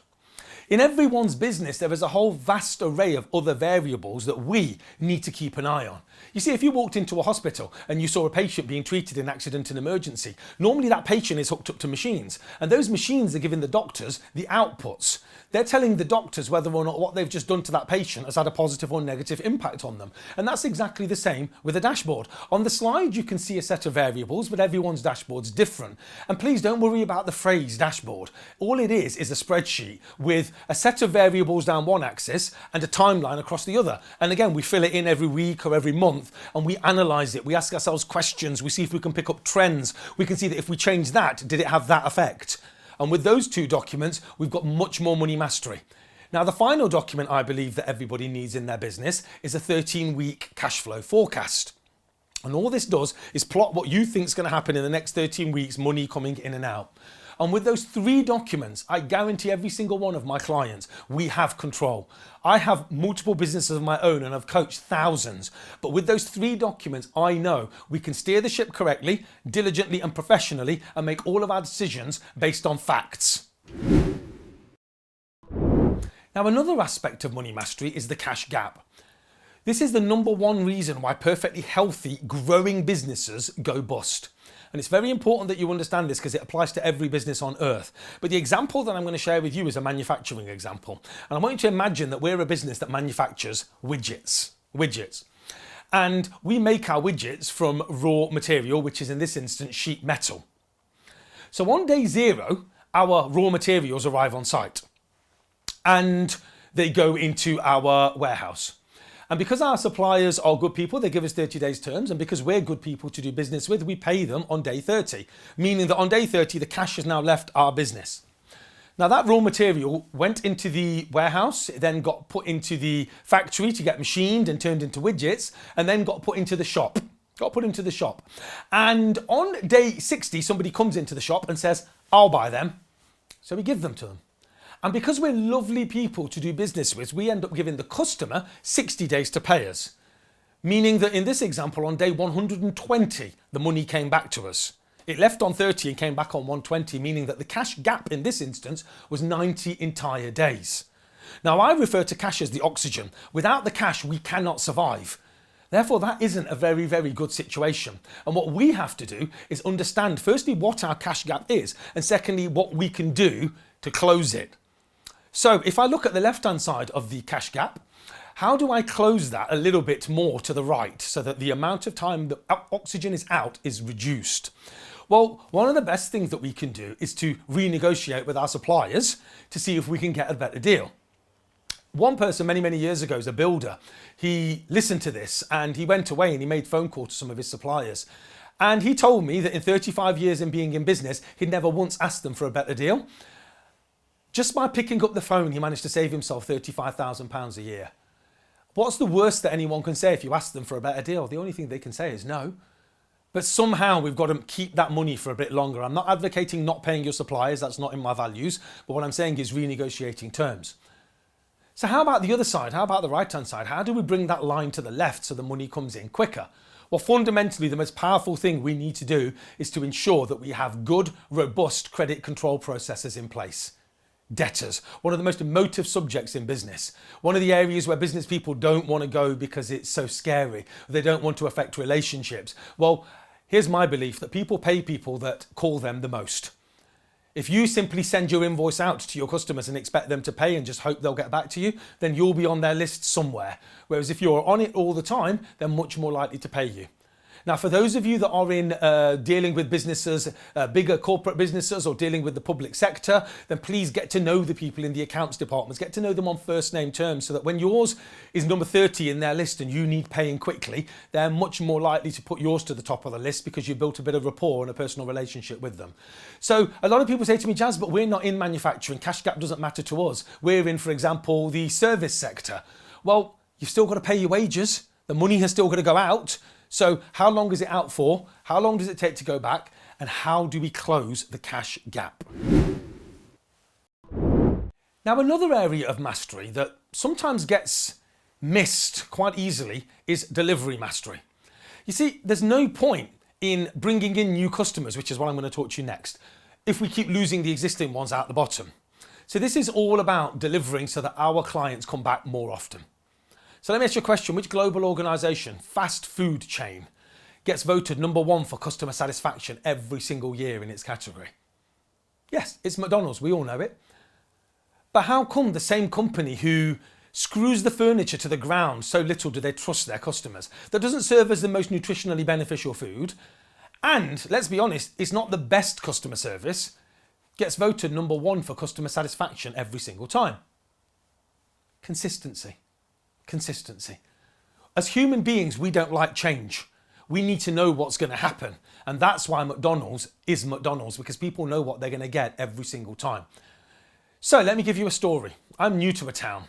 In everyone's business, there is a whole vast array of other variables that we need to keep an eye on. You see, if you walked into a hospital and you saw a patient being treated in accident and emergency, normally that patient is hooked up to machines, and those machines are giving the doctors the outputs. They're telling the doctors whether or not what they've just done to that patient has had a positive or negative impact on them. And that's exactly the same with a dashboard. On the slide, you can see a set of variables, but everyone's dashboard's different. And please don't worry about the phrase dashboard. All it is a spreadsheet with a set of variables down one axis and a timeline across the other. And again, we fill it in every week or every month and we analyze it. We ask ourselves questions. We see if we can pick up trends. We can see that if we change that, did it have that effect? And with those two documents, we've got much more money mastery. Now, the final document I believe that everybody needs in their business is a 13-week cash flow forecast. And all this does is plot what you think is going to happen in the next 13 weeks, money coming in and out. And with those 3 documents, I guarantee every single one of my clients, we have control. I have multiple businesses of my own and I've coached thousands. But with those 3 documents, I know we can steer the ship correctly, diligently and professionally and make all of our decisions based on facts. Now, another aspect of money mastery is the cash gap. This is the number one reason why perfectly healthy, growing businesses go bust. And it's very important that you understand this because it applies to every business on earth. But the example that I'm going to share with you is a manufacturing example. And I want you to imagine that we're a business that manufactures widgets. And we make our widgets from raw material, which is in this instance sheet metal. So on day 0, our raw materials arrive on site and they go into our warehouse. And because our suppliers are good people, they give us 30 days terms. And because we're good people to do business with, we pay them on day 30, meaning that on day 30, the cash has now left our business. Now that raw material went into the warehouse, it then got put into the factory to get machined and turned into widgets, and then got put into the shop. And on day 60, somebody comes into the shop and says, I'll buy them. So we give them to them. And because we're lovely people to do business with, we end up giving the customer 60 days to pay us. Meaning that in this example, on day 120, the money came back to us. It left on 30 and came back on 120, meaning that the cash gap in this instance was 90 entire days. Now, I refer to cash as the oxygen. Without the cash, we cannot survive. Therefore, that isn't a very, very good situation. And what we have to do is understand, firstly, what our cash gap is, and secondly, what we can do to close it. So if I look at the left-hand side of the cash gap, how do I close that a little bit more to the right so that the amount of time that oxygen is out is reduced? Well, one of the best things that we can do is to renegotiate with our suppliers to see if we can get a better deal. One person many, many years ago is a builder. He listened to this and he went away and he made phone calls to some of his suppliers. And he told me that in 35 years in being in business, he'd never once asked them for a better deal. Just by picking up the phone, he managed to save himself £35,000 a year. What's the worst that anyone can say if you ask them for a better deal? The only thing they can say is no. But somehow we've got to keep that money for a bit longer. I'm not advocating not paying your suppliers. That's not in my values. But what I'm saying is renegotiating terms. So how about the other side? How about the right-hand side? How do we bring that line to the left so the money comes in quicker? Well, fundamentally, the most powerful thing we need to do is to ensure that we have good, robust credit control processes in place. Debtors, one of the most emotive subjects in business. One of the areas where business people don't want to go because it's so scary. They don't want to affect relationships. Well, here's my belief that people pay people that call them the most. If you simply send your invoice out to your customers and expect them to pay and just hope they'll get back to you, then you'll be on their list somewhere. Whereas if you're on it all the time, they're much more likely to pay you. Now, for those of you that are in dealing with businesses, bigger corporate businesses or dealing with the public sector, then please get to know the people in the accounts departments. Get to know them on first name terms so that when yours is number 30 in their list and you need paying quickly, they're much more likely to put yours to the top of the list because you've built a bit of rapport and a personal relationship with them. So a lot of people say to me, Jas, but we're not in manufacturing. Cash gap doesn't matter to us. We're in, for example, the service sector. Well, you've still got to pay your wages. The money has still got to go out. So how long is it out for? How long does it take to go back? And how do we close the cash gap? Now, another area of mastery that sometimes gets missed quite easily is delivery mastery. You see, there's no point in bringing in new customers, which is what I'm going to talk to you next, if we keep losing the existing ones out the bottom. So this is all about delivering so that our clients come back more often. So let me ask you a question. Which global organisation, fast food chain, gets voted number 1 for customer satisfaction every single year in its category? Yes, it's McDonald's. We all know it. But how come the same company who screws the furniture to the ground, so little do they trust their customers, that doesn't serve as the most nutritionally beneficial food, and let's be honest, it's not the best customer service, gets voted number 1 for customer satisfaction every single time? Consistency. Consistency. As human beings, we don't like change. We need to know what's going to happen. And that's why McDonald's is McDonald's, because people know what they're going to get every single time. So let me give you a story. I'm new to a town.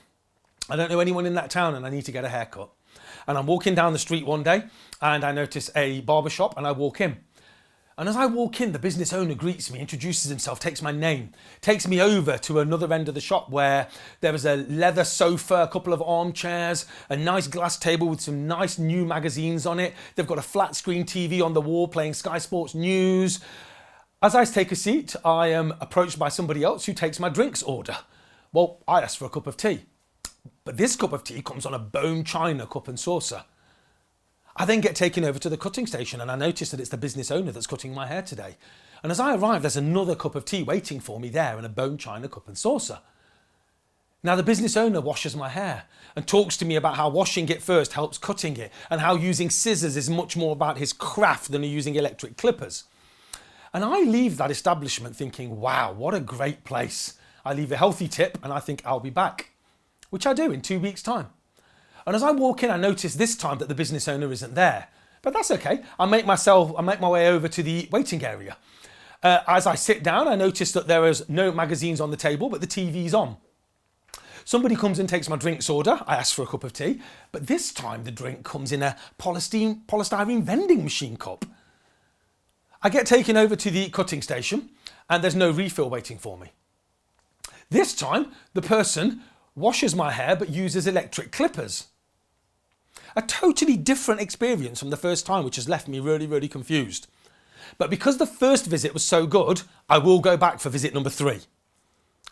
I don't know anyone in that town and I need to get a haircut. And I'm walking down the street one day and I notice a barber shop and I walk in. And as I walk in, the business owner greets me, introduces himself, takes my name, takes me over to another end of the shop where there was a leather sofa, a couple of armchairs, a nice glass table with some nice new magazines on it. They've got a flat screen TV on the wall playing Sky Sports News. As I take a seat, I am approached by somebody else who takes my drinks order. Well, I asked for a cup of tea, but this cup of tea comes on a bone china cup and saucer. I then get taken over to the cutting station and I notice that it's the business owner that's cutting my hair today. And as I arrive, there's another cup of tea waiting for me there in a bone china cup and saucer. Now the business owner washes my hair and talks to me about how washing it first helps cutting it and how using scissors is much more about his craft than using electric clippers. And I leave that establishment thinking, wow, what a great place. I leave a healthy tip and I think I'll be back, which I do in 2 weeks' time. And as I walk in, I notice this time that the business owner isn't there. But that's okay. I make my way over to the waiting area. As I sit down, I notice that there is no magazines on the table, but the TV's on. Somebody comes and takes my drinks order. I ask for a cup of tea, but this time the drink comes in a polystyrene vending machine cup. I get taken over to the cutting station and there's no refill waiting for me. This time, the person washes my hair but uses electric clippers. A totally different experience from the first time, which has left me really, really confused. But because the first visit was so good, I will go back for visit number 3.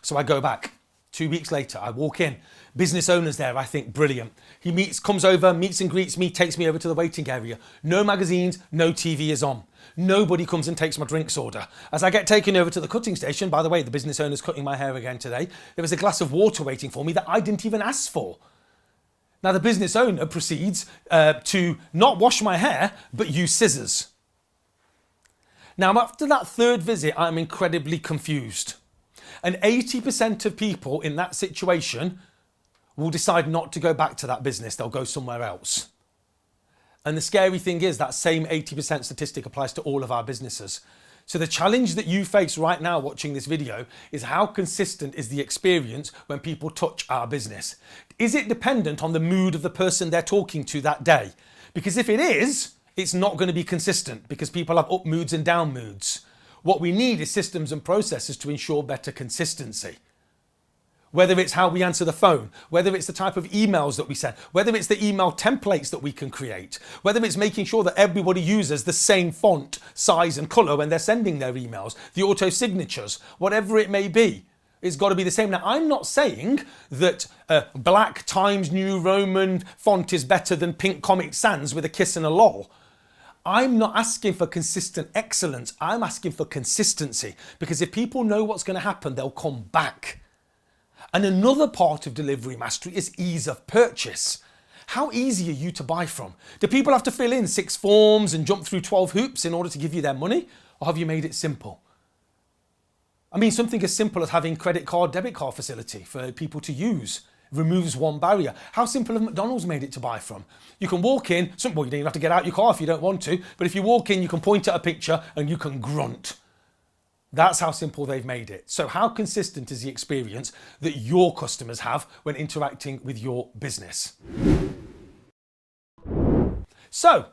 So I go back. 2 weeks later, I walk in. Business owner's there, I think, brilliant. He comes over, meets and greets me, takes me over to the waiting area. No magazines, no TV is on. Nobody comes and takes my drinks order. As I get taken over to the cutting station, by the way, the business owner's cutting my hair again today, there was a glass of water waiting for me that I didn't even ask for. Now the business owner proceeds to not wash my hair, but use scissors. Now after that 3rd visit, I'm incredibly confused. And 80% of people in that situation will decide not to go back to that business. They'll go somewhere else. And the scary thing is that same 80% statistic applies to all of our businesses. So the challenge that you face right now watching this video is how consistent is the experience when people touch our business? Is it dependent on the mood of the person they're talking to that day? Because if it is, it's not going to be consistent because people have up moods and down moods. What we need is systems and processes to ensure better consistency. Whether it's how we answer the phone, whether it's the type of emails that we send, whether it's the email templates that we can create, whether it's making sure that everybody uses the same font, size and colour when they're sending their emails, the auto signatures, whatever it may be, it's got to be the same. Now, I'm not saying that black Times New Roman font is better than pink Comic Sans with a kiss and a lol. I'm not asking for consistent excellence. I'm asking for consistency because if people know what's going to happen, they'll come back. And another part of delivery mastery is ease of purchase. How easy are you to buy from? Do people have to fill in 6 forms and jump through 12 hoops in order to give you their money? Or have you made it simple? I mean, something as simple as having credit card, debit card facility for people to use. Removes one barrier. How simple have McDonald's made it to buy from? You can walk in, you don't even have to get out your car if you don't want to, but if you walk in, you can point at a picture and you can grunt. That's how simple they've made it. So how consistent is the experience that your customers have when interacting with your business? So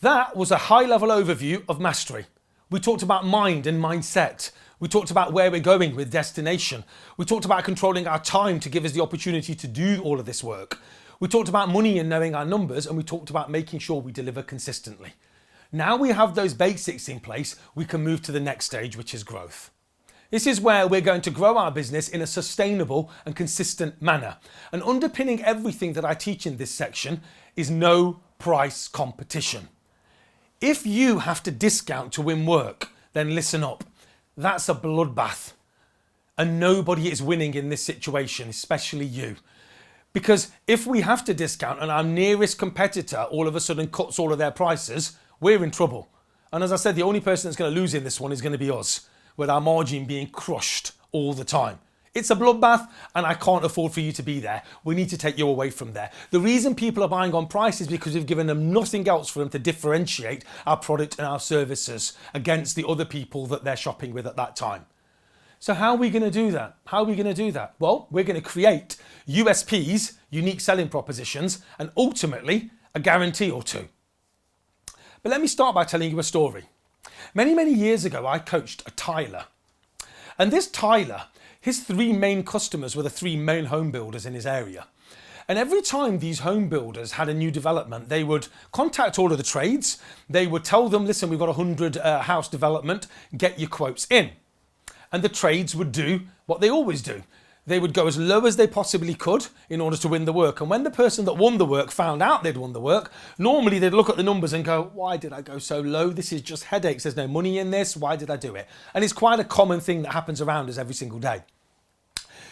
that was a high-level overview of mastery. We talked about mind and mindset. We talked about where we're going with destination. We talked about controlling our time to give us the opportunity to do all of this work. We talked about money and knowing our numbers, and we talked about making sure we deliver consistently. Now we have those basics in place, we can move to the next stage, which is growth. This is where we're going to grow our business in a sustainable and consistent manner. And underpinning everything that I teach in this section is no price competition. If you have to discount to win work, then listen up. That's a bloodbath. And nobody is winning in this situation, especially you. Because if we have to discount and our nearest competitor all of a sudden cuts all of their prices, we're in trouble. And as I said, the only person that's going to lose in this one is going to be us, with our margin being crushed all the time. It's a bloodbath and I can't afford for you to be there. We need to take you away from there. The reason people are buying on price is because we've given them nothing else for them to differentiate our product and our services against the other people that they're shopping with at that time. So how are we going to do that? How are we going to do that? Well, we're going to create USPs, unique selling propositions, and ultimately a guarantee or two. But let me start by telling you a story. Many, many years ago, I coached a tiler. And this tiler, his 3 main customers were the 3 main home builders in his area. And every time these home builders had a new development, they would contact all of the trades. They would tell them, listen, we've got 100 house development, get your quotes in. And the trades would do what they always do. They would go as low as they possibly could in order to win the work. And when the person that won the work found out they'd won the work, normally they'd look at the numbers and go, why did I go so low? This is just headaches. There's no money in this. Why did I do it? And it's quite a common thing that happens around us every single day.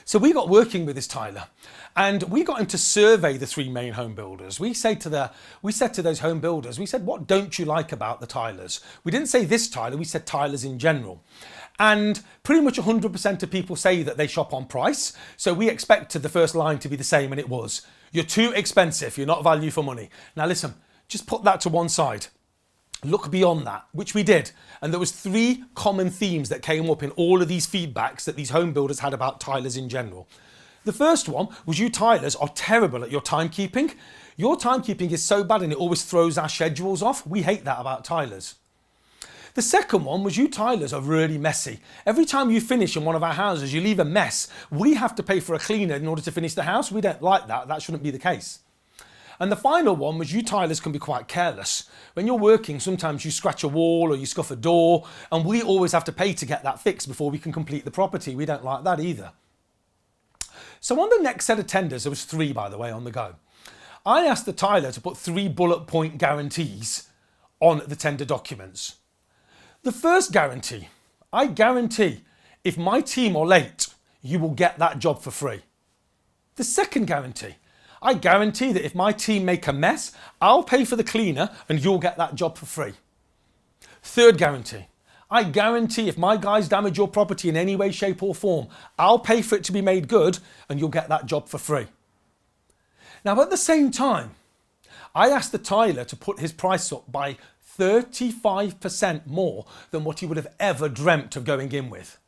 So we got working with this tiler and we got him to survey the 3 main home builders. We said to those home builders, we said, what don't you like about the tilers? We didn't say this tiler, we said tilers in general. And pretty much 100% of people say that they shop on price. So we expected the first line to be the same, and it was. You're too expensive. You're not value for money. Now listen, just put that to one side. Look beyond that, which we did. And there was 3 common themes that came up in all of these feedbacks that these home builders had about tilers in general. The first one was you tilers are terrible at your timekeeping. Your timekeeping is so bad and it always throws our schedules off. We hate that about tilers. The second one was you tilers are really messy. Every time you finish in one of our houses, you leave a mess. We have to pay for a cleaner in order to finish the house. We don't like that. That shouldn't be the case. And the final one was you tilers can be quite careless. When you're working, sometimes you scratch a wall or you scuff a door, and we always have to pay to get that fixed before we can complete the property. We don't like that either. So on the next set of tenders, there was 3, by the way, on the go. I asked the tiler to put 3 bullet point guarantees on the tender documents. The first guarantee, I guarantee if my team are late, you will get that job for free. The second guarantee, I guarantee that if my team make a mess, I'll pay for the cleaner and you'll get that job for free. Third guarantee, I guarantee if my guys damage your property in any way, shape or form, I'll pay for it to be made good and you'll get that job for free. Now at the same time, I asked the tiler to put his price up by 35% more than what he would have ever dreamt of going in with.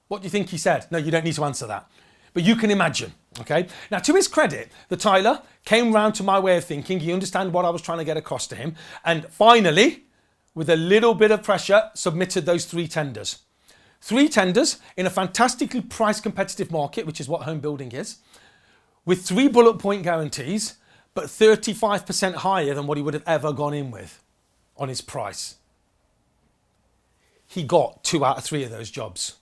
What do you think he said? No, you don't need to answer that. But you can imagine, okay? Now, to his credit, the tiler came round to my way of thinking. He understood what I was trying to get across to him. And finally, with a little bit of pressure, submitted those 3 tenders. 3 tenders in a fantastically price competitive market, which is what home building is, with 3 bullet point guarantees, but 35% higher than what he would have ever gone in with on his price. He got 2 out of 3 of those jobs.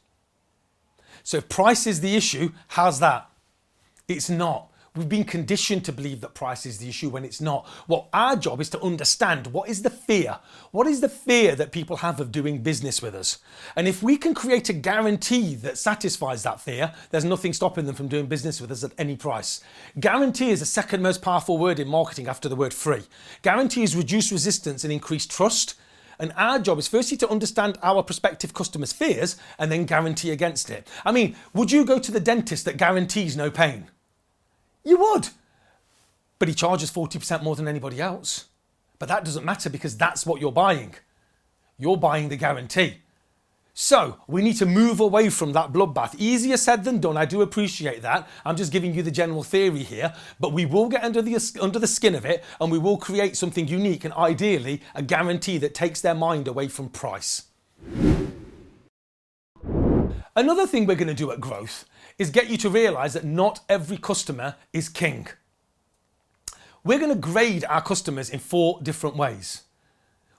So if price is the issue, how's that? It's not. We've been conditioned to believe that price is the issue when it's not. Well, our job is to understand what is the fear? What is the fear that people have of doing business with us? And if we can create a guarantee that satisfies that fear, there's nothing stopping them from doing business with us at any price. Guarantee is the second most powerful word in marketing after the word free. Guarantee is reduce resistance and increase trust. And our job is firstly to understand our prospective customers' fears and then guarantee against it. I mean, would you go to the dentist that guarantees no pain? You would. But he charges 40% more than anybody else. But that doesn't matter because that's what you're buying. You're buying the guarantee. So we need to move away from that bloodbath. Easier said than done. I do appreciate that. I'm just giving you the general theory here, but we will get under the skin of it and we will create something unique and ideally a guarantee that takes their mind away from price. Another thing we're going to do at Growth is get you to realize that not every customer is king. We're going to grade our customers in 4 different ways.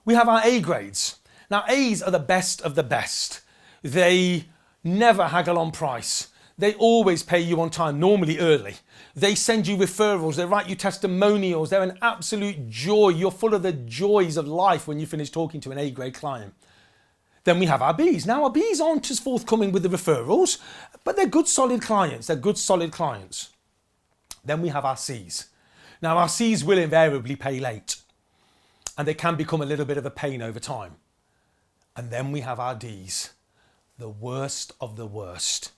We have our A grades. Now, A's are the best of the best. They never haggle on price. They always pay you on time, normally early. They send you referrals, they write you testimonials. They're an absolute joy. You're full of the joys of life when you finish talking to an A grade client. Then we have our B's. Now, our B's aren't as forthcoming with the referrals, but they're good, solid clients. They're good, solid clients. Then we have our C's. Now, our C's will invariably pay late, and they can become a little bit of a pain over time. And then we have our D's, the worst of the worst.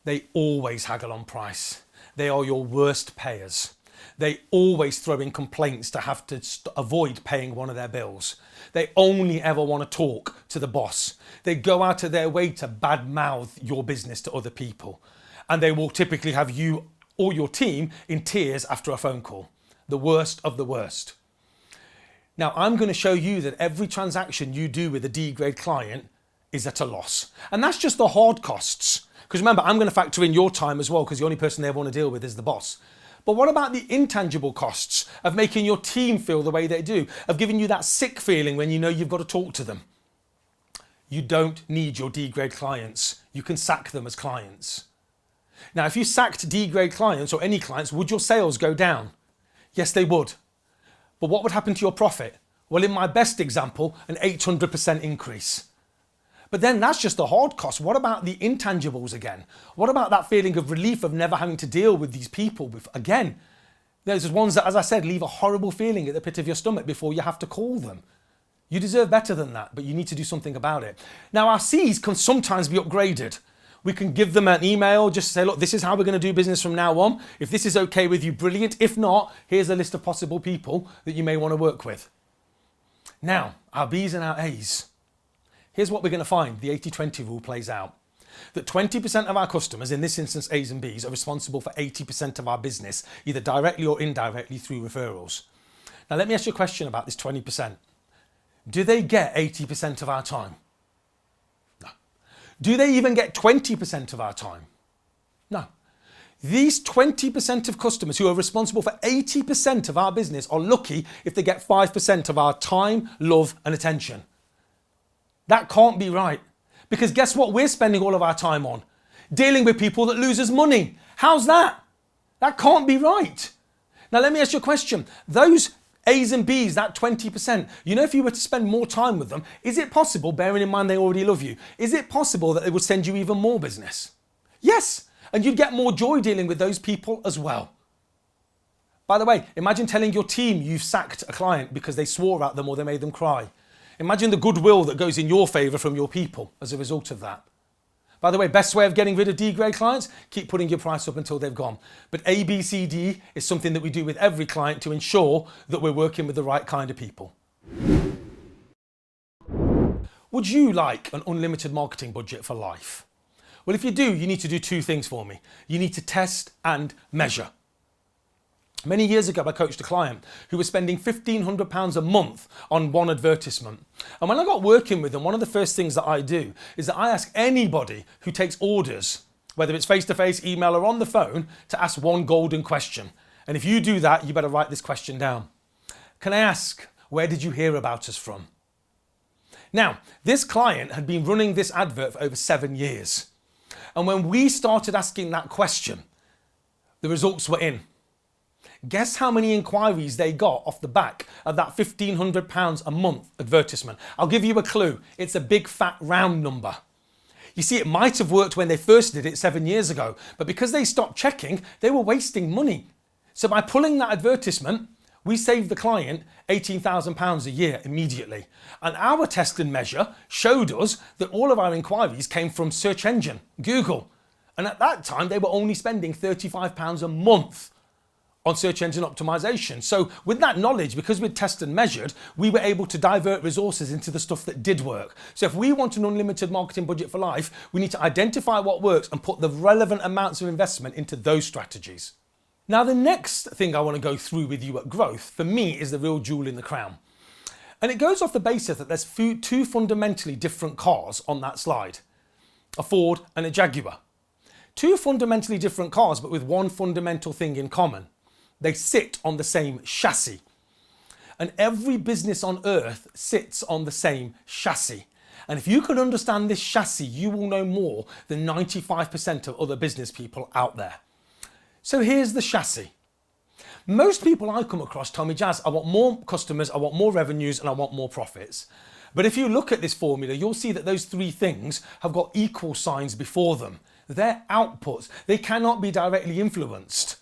They always haggle on price. They are your worst payers. They always throw in complaints to have to avoid paying one of their bills. They only ever want to talk to the boss. They go out of their way to badmouth your business to other people. And they will typically have you or your team in tears after a phone call. The worst of the worst. Now, I'm going to show you that every transaction you do with a D grade client is at a loss. And that's just the hard costs. Because remember, I'm going to factor in your time as well, because the only person they want to deal with is the boss. But what about the intangible costs of making your team feel the way they do, of giving you that sick feeling when you know you've got to talk to them? You don't need your D grade clients. You can sack them as clients. Now, if you sacked D grade clients or any clients, would your sales go down? Yes, they would. But what would happen to your profit? Well, in my best example, an 800% increase. But then that's just the hard cost. What about the intangibles again? What about that feeling of relief of never having to deal with these people? Again, there's ones that, as I said, leave a horrible feeling at the pit of your stomach before you have to call them. You deserve better than that, but you need to do something about it. Now, our C's can sometimes be upgraded. We can give them an email, just say, look, this is how we're going to do business from now on. If this is okay with you, brilliant. If not, here's a list of possible people that you may want to work with. Now, our B's and our A's. Here's what we're going to find. The 80-20 rule plays out. That 20% of our customers, in this instance A's and B's, are responsible for 80% of our business, either directly or indirectly through referrals. Now, let me ask you a question about this 20%. Do they get 80% of our time? No. Do they even get 20% of our time? No. These 20% of customers who are responsible for 80% of our business are lucky if they get 5% of our time, love, and attention. That can't be right. Because guess what we're spending all of our time on? Dealing with people that lose us money. How's that? That can't be right. Now let me ask you a question. Those A's and B's, that 20%, you know, if you were to spend more time with them, is it possible, bearing in mind they already love you, is it possible that they would send you even more business? Yes, and you'd get more joy dealing with those people as well. By the way, imagine telling your team you've sacked a client because they swore at them or they made them cry. Imagine the goodwill that goes in your favour from your people as a result of that. By the way, best way of getting rid of D-grade clients, keep putting your price up until they've gone. But A, B, C, D is something that we do with every client to ensure that we're working with the right kind of people. Would you like an unlimited marketing budget for life? Well, if you do, you need to do two things for me. You need to test and measure. Many years ago, I coached a client who was spending £1,500 a month on one advertisement. And when I got working with them, one of the first things that I do is that I ask anybody who takes orders, whether it's face-to-face, email, or on the phone, to ask one golden question. And if you do that, you better write this question down. Can I ask, where did you hear about us from? Now, this client had been running this advert for over 7 years. And when we started asking that question, the results were in. Guess how many inquiries they got off the back of that £1,500 a month advertisement? I'll give you a clue. It's a big fat round number. You see, it might have worked when they first did it 7 years ago, but because they stopped checking, they were wasting money. So by pulling that advertisement, we saved the client £18,000 a year immediately. And our test and measure showed us that all of our inquiries came from search engine, Google. And at that time, they were only spending £35 a month on search engine optimization. So with that knowledge, because we'd tested and measured, we were able to divert resources into the stuff that did work. So if we want an unlimited marketing budget for life, we need to identify what works and put the relevant amounts of investment into those strategies. Now, the next thing I want to go through with you at growth, for me, is the real jewel in the crown. And it goes off the basis that there's two fundamentally different cars on that slide, a Ford and a Jaguar. Two fundamentally different cars, but with one fundamental thing in common. They sit on the same chassis. And every business on earth sits on the same chassis. And if you can understand this chassis, you will know more than 95% of other business people out there. So here's the chassis. Most people I come across tell me, Jas, I want more customers, I want more revenues, and I want more profits. But if you look at this formula, you'll see that those three things have got equal signs before them. They're outputs. They cannot be directly influenced.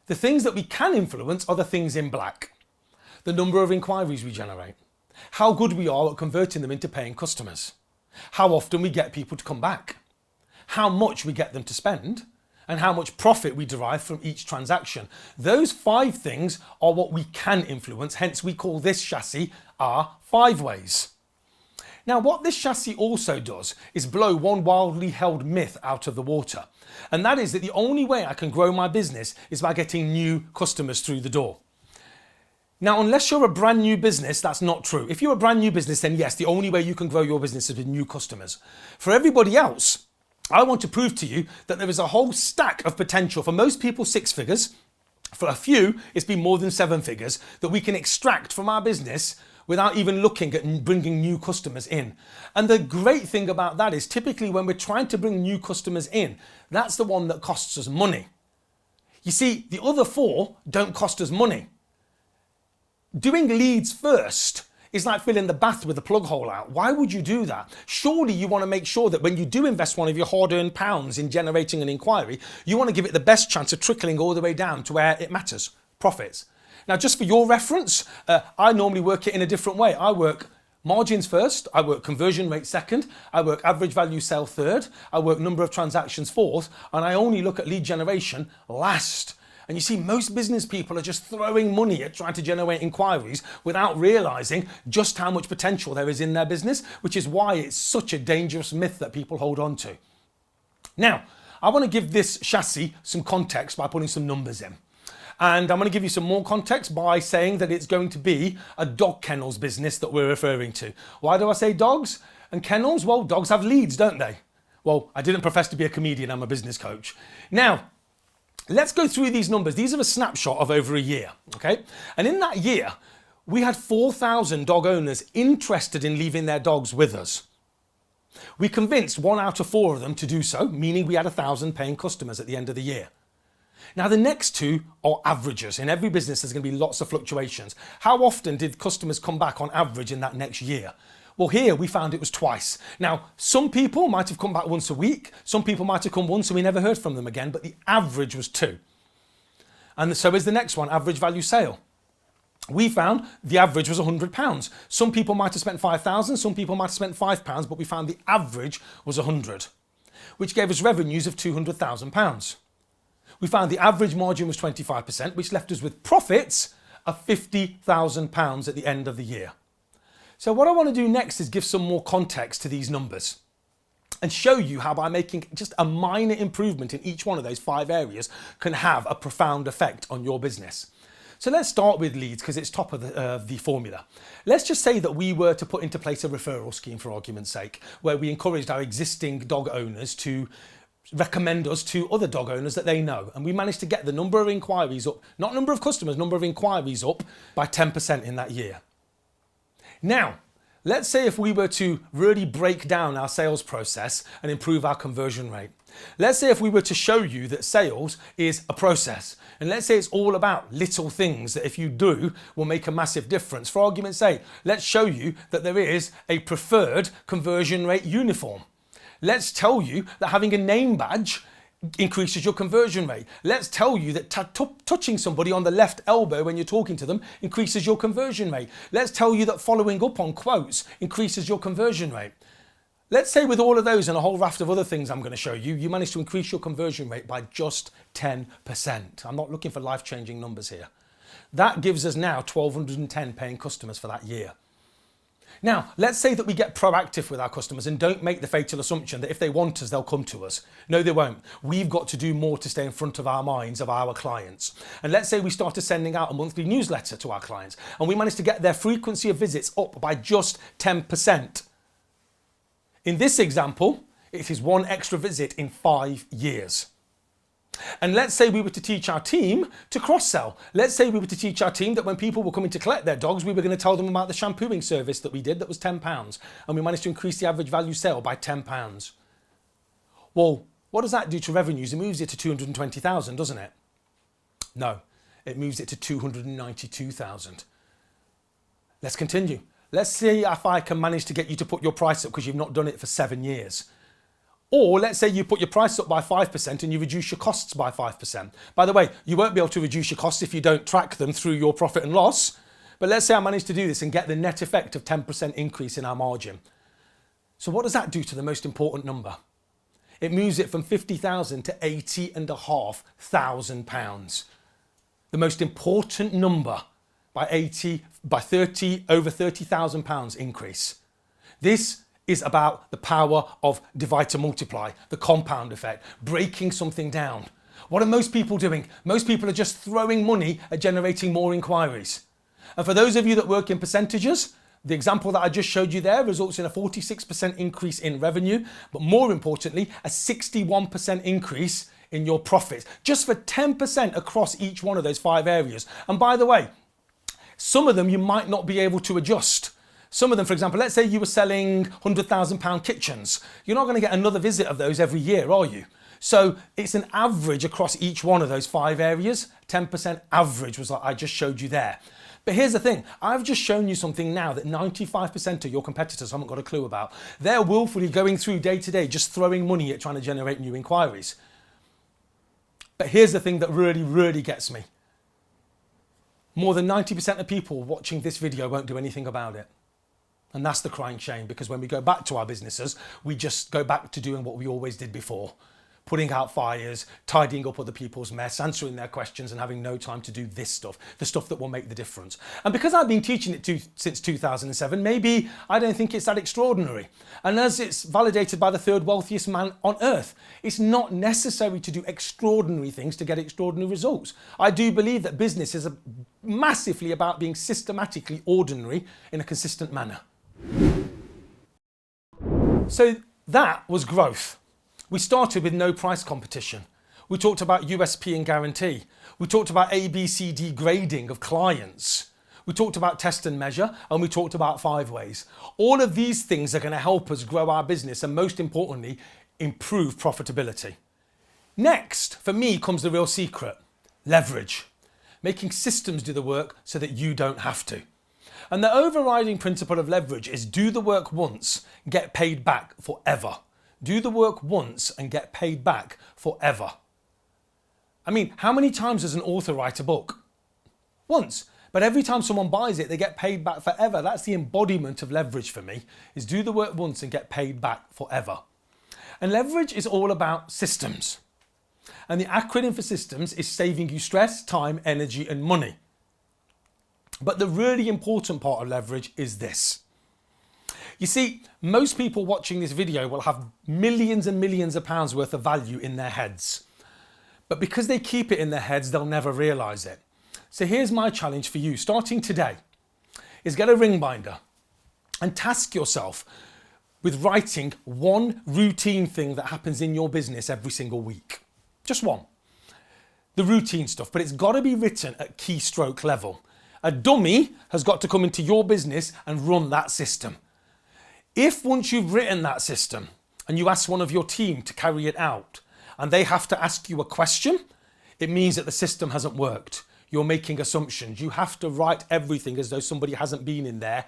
The things that we can influence are the things in black. The number of inquiries we generate. How good we are at converting them into paying customers. How often we get people to come back. How much we get them to spend. And how much profit we derive from each transaction. Those 5 things are what we can influence, hence we call this chassis our 5 ways. Now, what this chassis also does is blow one wildly held myth out of the water. And that is that the only way I can grow my business is by getting new customers through the door. Now, unless you're a brand new business, that's not true. If you're a brand new business, then yes, the only way you can grow your business is with new customers. For everybody else, I want to prove to you that there is a whole stack of potential. For most people, 6 figures. For a few, it's been more than 7 figures that we can extract from our business without even looking at bringing new customers in. And the great thing about that is typically when we're trying to bring new customers in, that's the one that costs us money. You see, the other 4 don't cost us money. Doing leads first is like filling the bath with the plug hole out. Why would you do that? Surely you want to make sure that when you do invest one of your hard-earned pounds in generating an inquiry, you want to give it the best chance of trickling all the way down to where it matters, profits. Now, just for your reference, I normally work it in a different way. I work Margins first, I work conversion rate second, I work average value sale third, I work number of transactions fourth, and I only look at lead generation last. And you see, most business people are just throwing money at trying to generate inquiries without realizing just how much potential there is in their business, which is why it's such a dangerous myth that people hold on to. Now, I want to give this chassis some context by putting some numbers in. And I'm going to give you some more context by saying that it's going to be a dog kennels business that we're referring to. Why do I say dogs and kennels? Well, dogs have leads, don't they? Well, I didn't profess to be a comedian, I'm a business coach. Now, let's go through these numbers. These are a snapshot of over a year, okay? And in that year, we had 4,000 dog owners interested in leaving their dogs with us. We convinced 1 out of 4 of them to do so, meaning we had 1,000 paying customers at the end of the year. Now, the next two are averages. In every business, there's going to be lots of fluctuations. How often did customers come back on average in that next year? Well, here we found it was twice. Now, some people might have come back once a week. Some people might have come once and we never heard from them again, but the average was 2. And so is the next one, average value sale. We found the average was £100. Some people might have spent £5,000, some people might have spent £5, but we found the average was 100, which gave us revenues of £200,000. We found the average margin was 25%, which left us with profits of £50,000 at the end of the year. So what I want to do next is give some more context to these numbers and show you how by making just a minor improvement in each one of those 5 areas can have a profound effect on your business. So let's start with leads because it's top of the formula. Let's just say that we were to put into place a referral scheme for argument's sake, where we encouraged our existing dog owners to recommend us to other dog owners that they know. And we managed to get the number of inquiries up, not number of customers, number of inquiries up by 10% in that year. Now, let's say if we were to really break down our sales process and improve our conversion rate. Let's say if we were to show you that sales is a process. And let's say it's all about little things that if you do will make a massive difference. For argument's sake, let's show you that there is a preferred conversion rate uniform. Let's tell you that having a name badge increases your conversion rate. Let's tell you that touching somebody on the left elbow when you're talking to them increases your conversion rate. Let's tell you that following up on quotes increases your conversion rate. Let's say with all of those and a whole raft of other things I'm going to show you, you manage to increase your conversion rate by just 10%. I'm not looking for life-changing numbers here. That gives us now 1,210 paying customers for that year. Now, let's say that we get proactive with our customers and don't make the fatal assumption that if they want us, they'll come to us. No, they won't. We've got to do more to stay in front of our minds of our clients. And let's say we started sending out a monthly newsletter to our clients and we managed to get their frequency of visits up by just 10%. In this example, it is 1 extra visit in 5 years. And let's say we were to teach our team to cross-sell. Let's say we were to teach our team that when people were coming to collect their dogs, we were going to tell them about the shampooing service that we did that was £10. And we managed to increase the average value sale by £10. Well, what does that do to revenues? It moves it to 220,000, doesn't it? No, it moves it to 292,000. Let's continue. Let's see if I can manage to get you to put your price up because you've not done it for 7 years. Or let's say you put your price up by 5% and you reduce your costs by 5%. By the way, you won't be able to reduce your costs if you don't track them through your profit and loss. But let's say I manage to do this and get the net effect of 10% increase in our margin. So what does that do to the most important number? It moves it from 50,000 to 80,500 pounds. The most important number by over 30,000 pounds increase. This is about the power of divide to multiply, the compound effect, breaking something down. What are most people doing? Most people are just throwing money at generating more inquiries. And for those of you that work in percentages, the example that I just showed you there results in a 46% increase in revenue, but more importantly, a 61% increase in your profits, just for 10% across each one of those 5 areas. And by the way, some of them you might not be able to adjust. Some of them, for example, let's say you were selling £100,000 kitchens. You're not going to get another visit of those every year, are you? So it's an average across each one of those 5 areas. 10% average was like I just showed you there. But here's the thing. I've just shown you something now that 95% of your competitors haven't got a clue about. They're willfully going through day to day, just throwing money at trying to generate new inquiries. But here's the thing that really, really gets me. More than 90% of people watching this video won't do anything about it. And that's the crying shame, because when we go back to our businesses, we just go back to doing what we always did before. Putting out fires, tidying up other people's mess, answering their questions, and having no time to do this stuff, the stuff that will make the difference. And because I've been teaching it since 2007, maybe I don't think it's that extraordinary. And as it's validated by the third wealthiest man on earth, it's not necessary to do extraordinary things to get extraordinary results. I do believe that business is massively about being systematically ordinary in a consistent manner. So that was growth. We started with no price competition. We talked about USP and guarantee. We talked about ABCD grading of clients. We talked about test and measure, and we talked about 5 ways. All of these things are going to help us grow our business and, most importantly, improve profitability. Next, for me, comes the real secret: leverage. Making systems do the work so that you don't have to. And the overriding principle of leverage is do the work once, get paid back forever. Do the work once and get paid back forever. I mean, how many times does an author write a book? Once. But every time someone buys it, they get paid back forever. That's the embodiment of leverage for me, is do the work once and get paid back forever. And leverage is all about systems. And the acronym for systems is saving you stress, time, energy, and money. But the really important part of leverage is this. You see, most people watching this video will have millions and millions of pounds worth of value in their heads. But because they keep it in their heads, they'll never realise it. So here's my challenge for you, starting today, is get a ring binder and task yourself with writing one routine thing that happens in your business every single week. Just one. The routine stuff, but it's got to be written at keystroke level. A dummy has got to come into your business and run that system. If once you've written that system and you ask one of your team to carry it out and they have to ask you a question, it means that the system hasn't worked. You're making assumptions. You have to write everything as though somebody hasn't been in there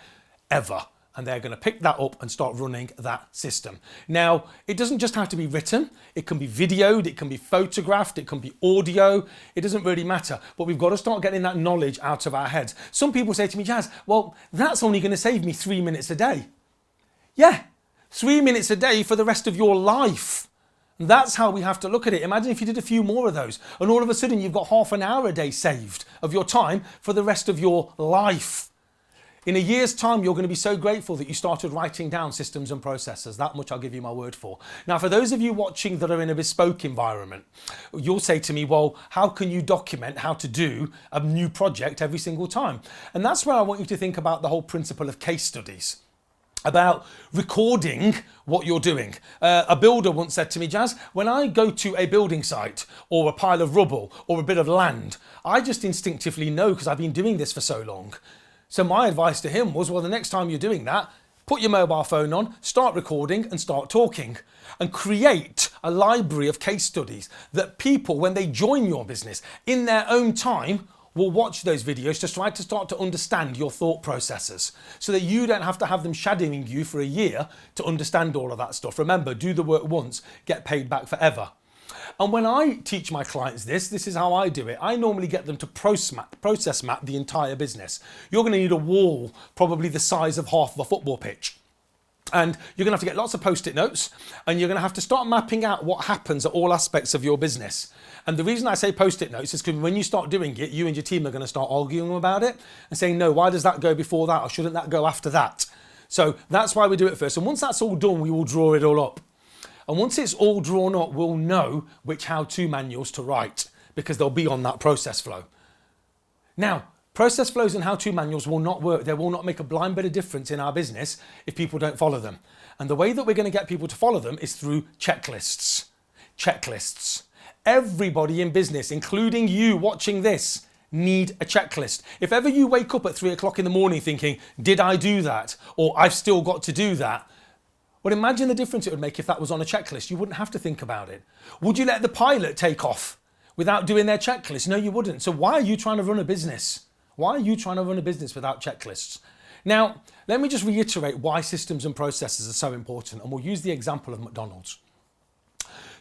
ever. And they're going to pick that up and start running that system. Now, it doesn't just have to be written. It can be videoed, it can be photographed, it can be audio. It doesn't really matter. But we've got to start getting that knowledge out of our heads. Some people say to me, Jas, well, that's only going to save me 3 minutes a day. Yeah, 3 minutes a day for the rest of your life. And that's how we have to look at it. Imagine if you did a few more of those and all of a sudden you've got half an hour a day saved of your time for the rest of your life. In a year's time, you're going to be so grateful that you started writing down systems and processes. That much I'll give you my word for. Now, for those of you watching that are in a bespoke environment, you'll say to me, well, how can you document how to do a new project every single time? And that's where I want you to think about the whole principle of case studies, about recording what you're doing. A builder once said to me, Jas, when I go to a building site or a pile of rubble or a bit of land, I just instinctively know because I've been doing this for so long. So my advice to him was, well, the next time you're doing that, put your mobile phone on, start recording and start talking and create a library of case studies that people, when they join your business in their own time, will watch those videos to try to start to understand your thought processes so that you don't have to have them shadowing you for a year to understand all of that stuff. Remember, do the work once, get paid back forever. And when I teach my clients this is how I do it. I normally get them to process map the entire business. You're going to need a wall probably the size of half of a football pitch. And you're going to have to get lots of post-it notes and you're going to have to start mapping out what happens at all aspects of your business. And the reason I say post-it notes is because when you start doing it, you and your team are going to start arguing about it and saying, no, why does that go before that? Or shouldn't that go after that? So that's why we do it first. And once that's all done, we will draw it all up. And once it's all drawn up, we'll know which how-to manuals to write because they'll be on that process flow. Now, process flows and how-to manuals will not work. They will not make a blind bit of difference in our business if people don't follow them. And the way that we're going to get people to follow them is through checklists. Checklists. Everybody in business, including you watching this, need a checklist. If ever you wake up at 3 o'clock in the morning thinking, did I do that? Or I've still got to do that. Well, imagine the difference it would make if that was on a checklist. You wouldn't have to think about it. Would you let the pilot take off without doing their checklist? No, you wouldn't. So why are you trying to run a business? Why are you trying to run a business without checklists? Now, let me just reiterate why systems and processes are so important, and we'll use the example of McDonald's.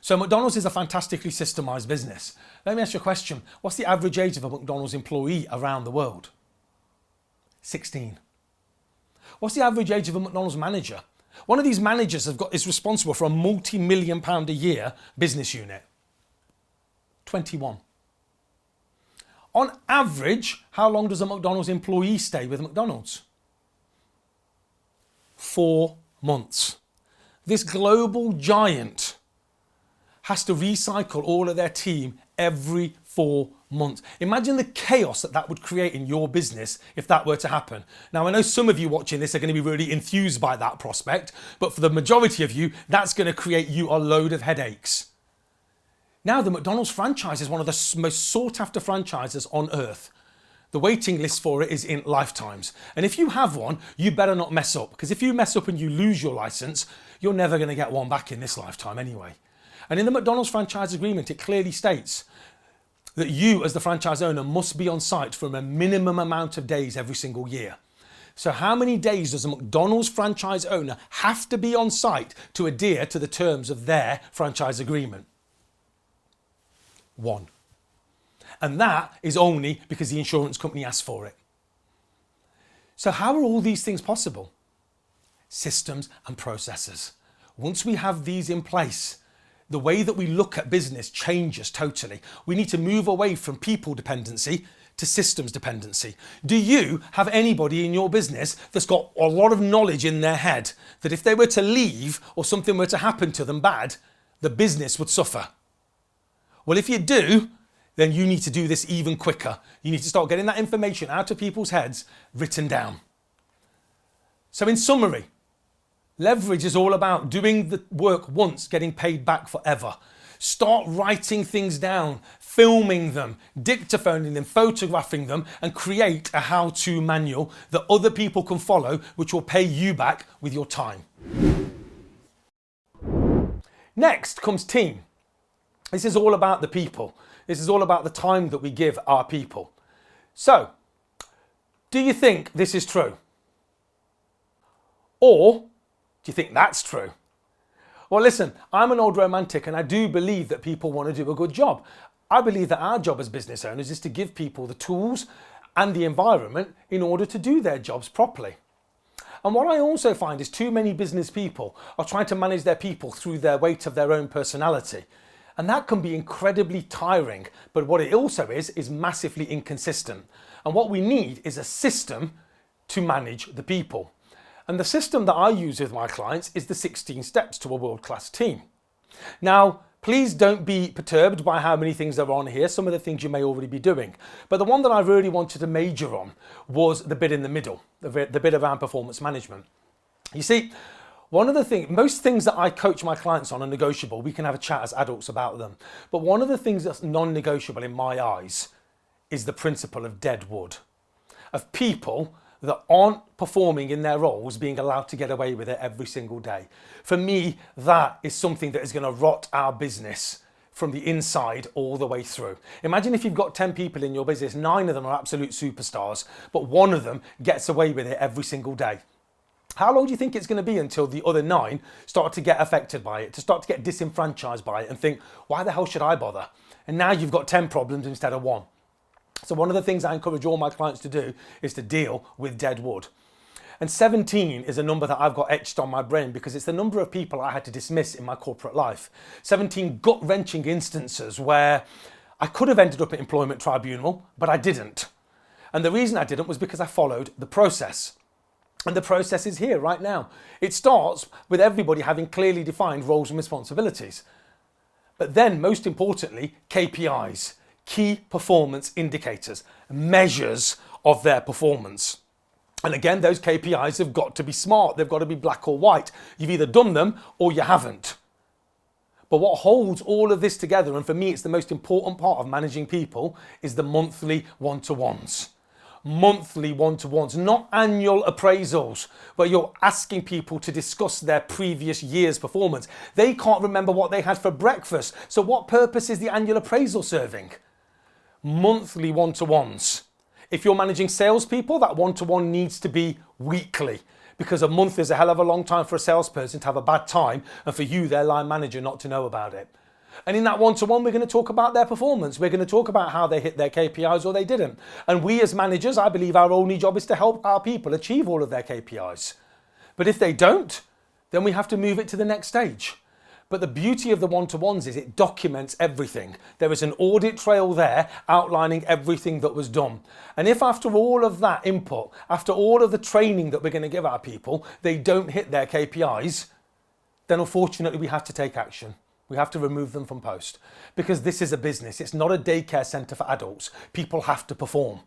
So McDonald's is a fantastically systemized business. Let me ask you a question. What's the average age of a McDonald's employee around the world? 16. What's the average age of a McDonald's manager? One of these managers is responsible for a multi-million pound a year business unit. 21. On average, how long does a McDonald's employee stay with McDonald's? 4 months. This global giant has to recycle all of their team every 4 months. Imagine the chaos that would create in your business if that were to happen. Now, I know some of you watching this are going to be really enthused by that prospect, but for the majority of you, that's going to create you a load of headaches. Now, the McDonald's franchise is one of the most sought after franchises on earth. The waiting list for it is in lifetimes. And if you have one, you better not mess up, because if you mess up and you lose your license, you're never going to get one back in this lifetime anyway. And in the McDonald's franchise agreement, it clearly states that you as the franchise owner must be on site for a minimum amount of days every single year. So how many days does a McDonald's franchise owner have to be on site to adhere to the terms of their franchise agreement? 1. And that is only because the insurance company asked for it. So how are all these things possible? Systems and processes. Once we have these in place, the way that we look at business changes totally. We need to move away from people dependency to systems dependency. Do you have anybody in your business that's got a lot of knowledge in their head that if they were to leave or something were to happen to them bad, the business would suffer? Well, if you do, then you need to do this even quicker. You need to start getting that information out of people's heads written down. So in summary, leverage is all about doing the work once, getting paid back forever. Start writing things down, filming them, dictaphoning them, photographing them, and create a how-to manual that other people can follow, which will pay you back with your time. Next comes team. This is all about the people. This is all about the time that we give our people. So, do you think this is true? Or do you think that's true? Well, listen, I'm an old romantic and I do believe that people want to do a good job. I believe that our job as business owners is to give people the tools and the environment in order to do their jobs properly. And what I also find is too many business people are trying to manage their people through their weight of their own personality. And that can be incredibly tiring, but what it also is massively inconsistent. And what we need is a system to manage the people. And the system that I use with my clients is the 16 steps to a world-class team. Now, please don't be perturbed by how many things are on here. Some of the things you may already be doing. But the one that I really wanted to major on was the bit in the middle, the bit around performance management. You see, one of the things, most things that I coach my clients on are negotiable. We can have a chat as adults about them. But one of the things that's non-negotiable in my eyes is the principle of dead wood, of people that aren't performing in their roles being allowed to get away with it every single day. For me, that is something that is going to rot our business from the inside all the way through. Imagine if you've got 10 people in your business, 9 of them are absolute superstars, but 1 of them gets away with it every single day. How long do you think it's going to be until the other 9 start to get affected by it, to start to get disenfranchised by it and think, why the hell should I bother? And now you've got 10 problems instead of 1. So one of the things I encourage all my clients to do is to deal with dead wood. And 17 is a number that I've got etched on my brain because it's the number of people I had to dismiss in my corporate life. 17 gut-wrenching instances where I could have ended up at employment tribunal, but I didn't. And the reason I didn't was because I followed the process. And the process is here right now. It starts with everybody having clearly defined roles and responsibilities. But then, most importantly, KPIs, key performance indicators, measures of their performance. And again, those KPIs have got to be smart. They've got to be black or white. You've either done them or you haven't. But what holds all of this together, and for me it's the most important part of managing people, is the monthly one-to-ones. Monthly one-to-ones, not annual appraisals where you're asking people to discuss their previous year's performance. They can't remember what they had for breakfast. So what purpose is the annual appraisal serving? Monthly one-to-ones. If you're managing salespeople, that one-to-one needs to be weekly because a month is a hell of a long time for a salesperson to have a bad time and for you, their line manager, not to know about it. And in that one-to-one, we're going to talk about their performance. We're going to talk about how they hit their KPIs or they didn't. And we as managers, I believe our only job is to help our people achieve all of their KPIs. But if they don't, then we have to move it to the next stage. But the beauty of the one-to-ones is it documents everything. There is an audit trail there outlining everything that was done. And if after all of that input, after all of the training that we're going to give our people, they don't hit their KPIs, then unfortunately we have to take action. We have to remove them from post. Because this is a business. It's not a daycare centre for adults. People have to perform.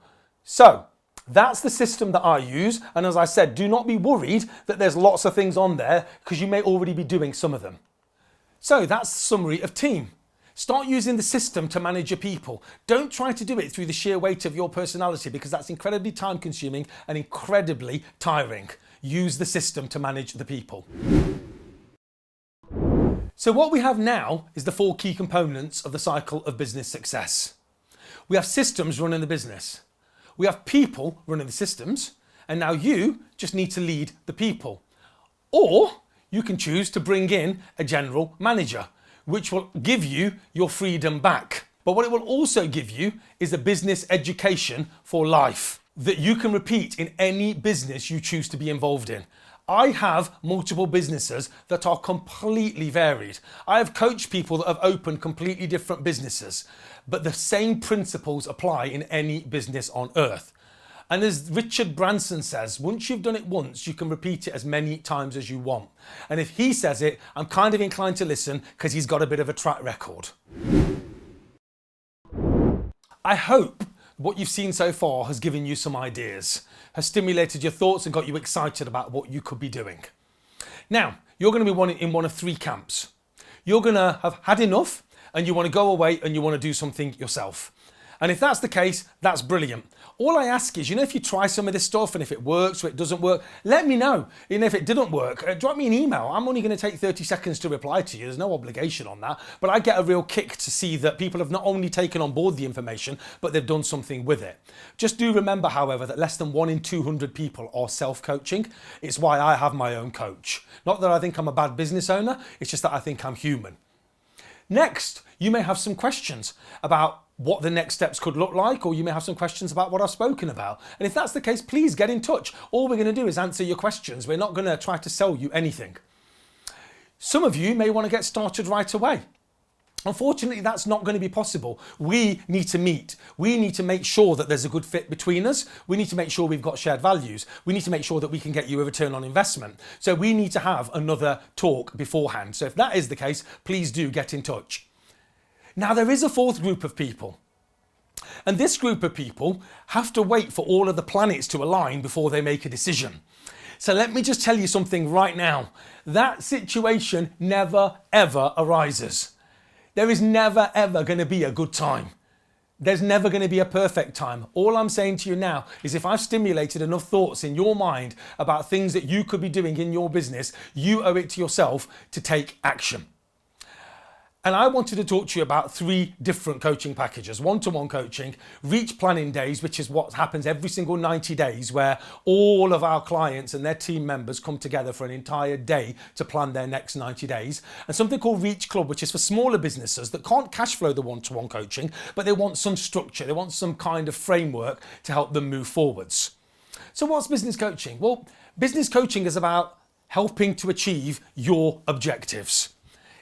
So that's the system that I use. And as I said, do not be worried that there's lots of things on there because you may already be doing some of them. So that's the summary of team. Start using the system to manage your people. Don't try to do it through the sheer weight of your personality because that's incredibly time consuming and incredibly tiring. Use the system to manage the people. So what we have now is the 4 key components of the cycle of business success. We have systems running the business. We have people running the systems. And now you just need to lead the people. Or you can choose to bring in a general manager, which will give you your freedom back. But what it will also give you is a business education for life that you can repeat in any business you choose to be involved in. I have multiple businesses that are completely varied. I have coached people that have opened completely different businesses, but the same principles apply in any business on earth. And as Richard Branson says, once you've done it once, you can repeat it as many times as you want. And if he says it, I'm kind of inclined to listen because he's got a bit of a track record. I hope what you've seen so far has given you some ideas, has stimulated your thoughts and got you excited about what you could be doing. Now, you're going to be in one of 3 camps. You're going to have had enough and you want to go away and you want to do something yourself. And if that's the case, that's brilliant. All I ask is, if you try some of this stuff and if it works or it doesn't work, let me know. And if it didn't work, drop me an email. I'm only going to take 30 seconds to reply to you. There's no obligation on that. But I get a real kick to see that people have not only taken on board the information, but they've done something with it. Just do remember, however, that less than 1 in 200 people are self-coaching. It's why I have my own coach. Not that I think I'm a bad business owner. It's just that I think I'm human. Next, you may have some questions about what the next steps could look like, or you may have some questions about what I've spoken about. And if that's the case, please get in touch. All we're going to do is answer your questions. We're not going to try to sell you anything. Some of you may want to get started right away. Unfortunately, that's not going to be possible. We need to meet. We need to make sure that there's a good fit between us. We need to make sure we've got shared values. We need to make sure that we can get you a return on investment. So we need to have another talk beforehand. So if that is the case, please do get in touch. Now, there is a 4th group of people. And this group of people have to wait for all of the planets to align before they make a decision. So let me just tell you something right now. That situation never, ever arises. There is never, ever going to be a good time. There's never going to be a perfect time. All I'm saying to you now is if I've stimulated enough thoughts in your mind about things that you could be doing in your business, you owe it to yourself to take action. And I wanted to talk to you about 3 different coaching packages. One-to-one coaching, reach planning days, which is what happens every single 90 days, where all of our clients and their team members come together for an entire day to plan their next 90 days. And something called Reach Club, which is for smaller businesses that can't cash flow the one-to-one coaching, but they want some structure. They want some kind of framework to help them move forwards. So what's business coaching? Well, business coaching is about helping to achieve your objectives.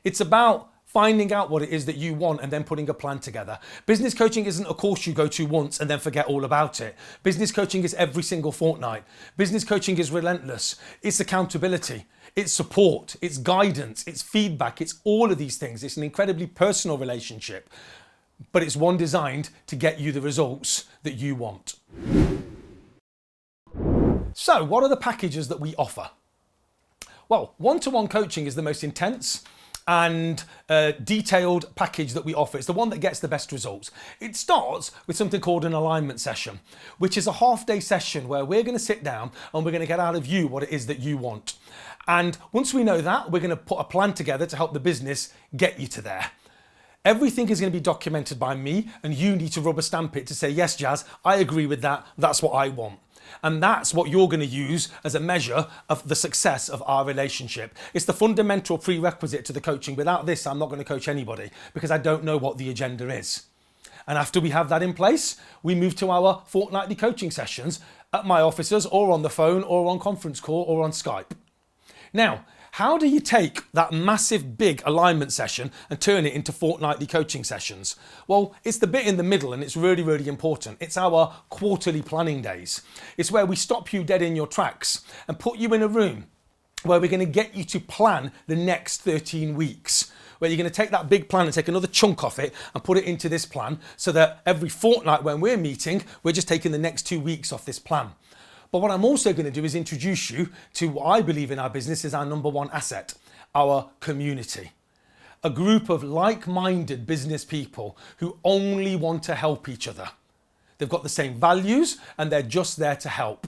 It's about finding out what it is that you want and then putting a plan together. Business coaching isn't a course you go to once and then forget all about it. Business coaching is every single fortnight. Business coaching is relentless. It's accountability, it's support, it's guidance, it's feedback, it's all of these things. It's an incredibly personal relationship, but it's one designed to get you the results that you want. So what are the packages that we offer? Well, one-to-one coaching is the most intense and detailed package that we offer. It's the one that gets the best results. It starts with something called an alignment session, which is a half-day session where we're going to sit down and we're going to get out of you what it is that you want. And once we know that, we're going to put a plan together to help the business get you to there. Everything is going to be documented by me, and you need to rubber stamp it to say, yes, Jas, I agree with that. That's what I want. And that's what you're going to use as a measure of the success of our relationship. It's the fundamental prerequisite to the coaching. Without this, I'm not going to coach anybody because I don't know what the agenda is. And after we have that in place, we move to our fortnightly coaching sessions at my offices or on the phone or on conference call or on Skype. Now, how do you take that massive big alignment session and turn it into fortnightly coaching sessions? Well, it's the bit in the middle and it's really, really important. It's our quarterly planning days. It's where we stop you dead in your tracks and put you in a room where we're going to get you to plan the next 13 weeks. Where you're going to take that big plan and take another chunk off it and put it into this plan so that every fortnight when we're meeting, we're just taking the next 2 weeks off this plan. But what I'm also going to do is introduce you to what I believe in our business is our number one asset, our community. A group of like-minded business people who only want to help each other. They've got the same values and they're just there to help.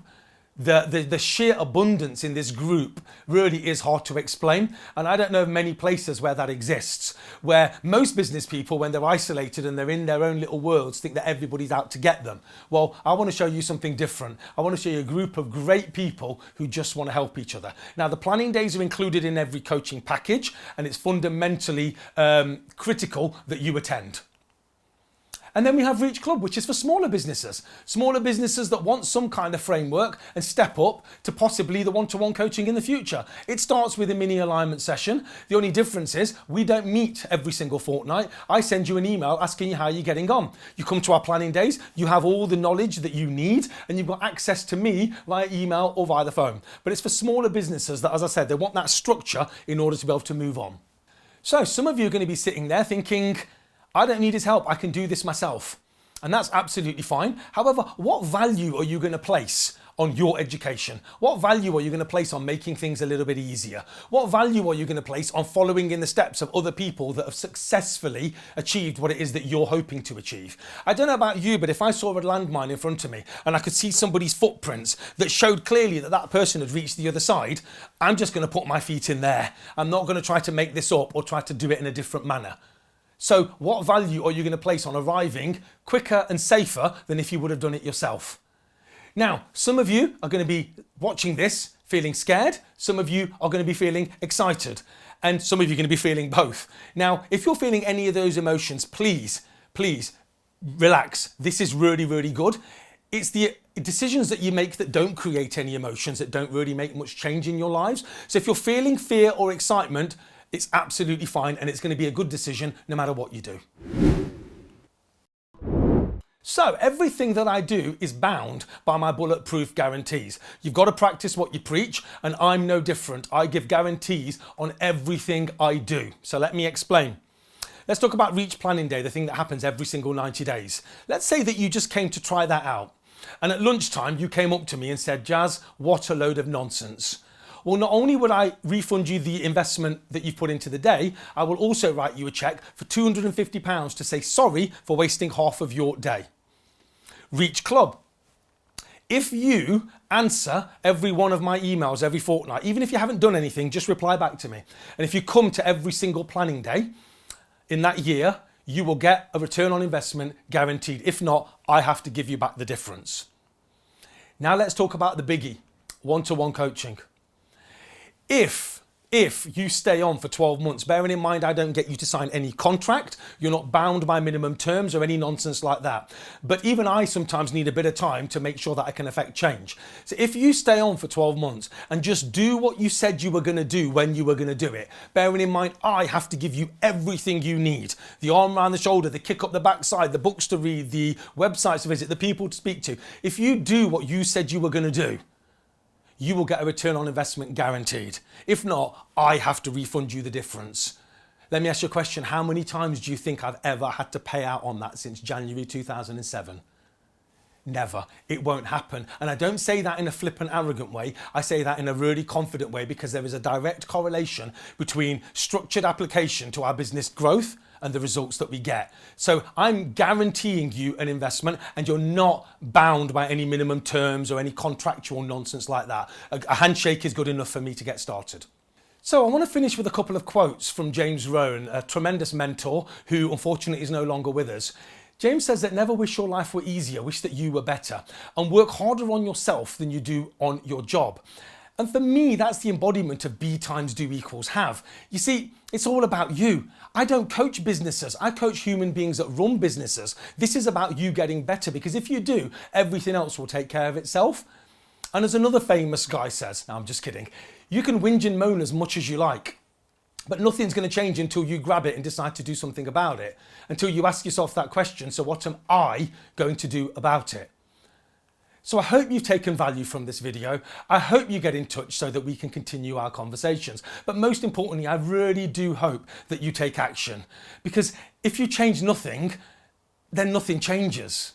The sheer abundance in this group really is hard to explain. And I don't know of many places where that exists, where most business people, when they're isolated and they're in their own little worlds, think that everybody's out to get them. Well, I want to show you something different. I want to show you a group of great people who just want to help each other. Now, the planning days are included in every coaching package, and it's fundamentally critical that you attend. And then we have Reach Club, which is for smaller businesses that want some kind of framework and step up to possibly the one-to-one coaching in the future. It starts with a mini alignment session. The only difference is we don't meet every single fortnight. I send you an email asking you how you're getting on. You come to our planning days, you have all the knowledge that you need, and you've got access to me via email or via the phone. But it's for smaller businesses that, as I said, they want that structure in order to be able to move on. So some of you are going to be sitting there thinking, I don't need his help, I can do this myself. And that's absolutely fine. However, what value are you going to place on your education? What value are you going to place on making things a little bit easier? What value are you going to place on following in the steps of other people that have successfully achieved what it is that you're hoping to achieve? I don't know about you, but if I saw a landmine in front of me and I could see somebody's footprints that showed clearly that that person had reached the other side, I'm just going to put my feet in there. I'm not going to try to make this up or try to do it in a different manner. So what value are you going to place on arriving quicker and safer than if you would have done it yourself? Now, some of you are going to be watching this feeling scared. Some of you are going to be feeling excited. And some of you are going to be feeling both. Now, if you're feeling any of those emotions, please relax. This is really, really good. It's the decisions that you make that don't create any emotions, that don't really make much change in your lives. So if you're feeling fear or excitement, it's absolutely fine and it's going to be a good decision no matter what you do. So everything that I do is bound by my bulletproof guarantees. You've got to practice what you preach, and I'm no different. I give guarantees on everything I do. So let me explain. Let's talk about Reach Planning Day, the thing that happens every single 90 days. Let's say that you just came to try that out. And at lunchtime, you came up to me and said, Jas, what a load of nonsense. Well, not only would I refund you the investment that you've put into the day, I will also write you a cheque for £250 to say sorry for wasting half of your day. Reach Club. If you answer every one of my emails every fortnight, even if you haven't done anything, just reply back to me. And if you come to every single planning day in that year, you will get a return on investment guaranteed. If not, I have to give you back the difference. Now let's talk about the biggie, one-to-one coaching. If you stay on for 12 months, bearing in mind I don't get you to sign any contract, you're not bound by minimum terms or any nonsense like that. But even I sometimes need a bit of time to make sure that I can affect change. So if you stay on for 12 months and just do what you said you were going to do when you were going to do it, bearing in mind I have to give you everything you need. The arm around the shoulder, the kick up the backside, the books to read, the websites to visit, the people to speak to. If you do what you said you were going to do, you will get a return on investment guaranteed. If not, I have to refund you the difference. Let me ask you a question. How many times do you think I've ever had to pay out on that since January 2007? Never. It won't happen. And I don't say that in a flippant, arrogant way. I say that in a really confident way because there is a direct correlation between structured application to our business growth and the results that we get. So I'm guaranteeing you an investment and you're not bound by any minimum terms or any contractual nonsense like that. A handshake is good enough for me to get started. So I want to finish with a couple of quotes from James Rohn, a tremendous mentor who unfortunately is no longer with us. James says that never wish your life were easier, wish that you were better, and work harder on yourself than you do on your job. And for me, that's the embodiment of be times do equals have. You see, it's all about you. I don't coach businesses. I coach human beings that run businesses. This is about you getting better, because if you do, everything else will take care of itself. And as another famous guy says, no, I'm just kidding, you can whinge and moan as much as you like, but nothing's going to change until you grab it and decide to do something about it. Until you ask yourself that question, so what am I going to do about it? So I hope you've taken value from this video. I hope you get in touch so that we can continue our conversations. But most importantly, I really do hope that you take action, because if you change nothing, then nothing changes.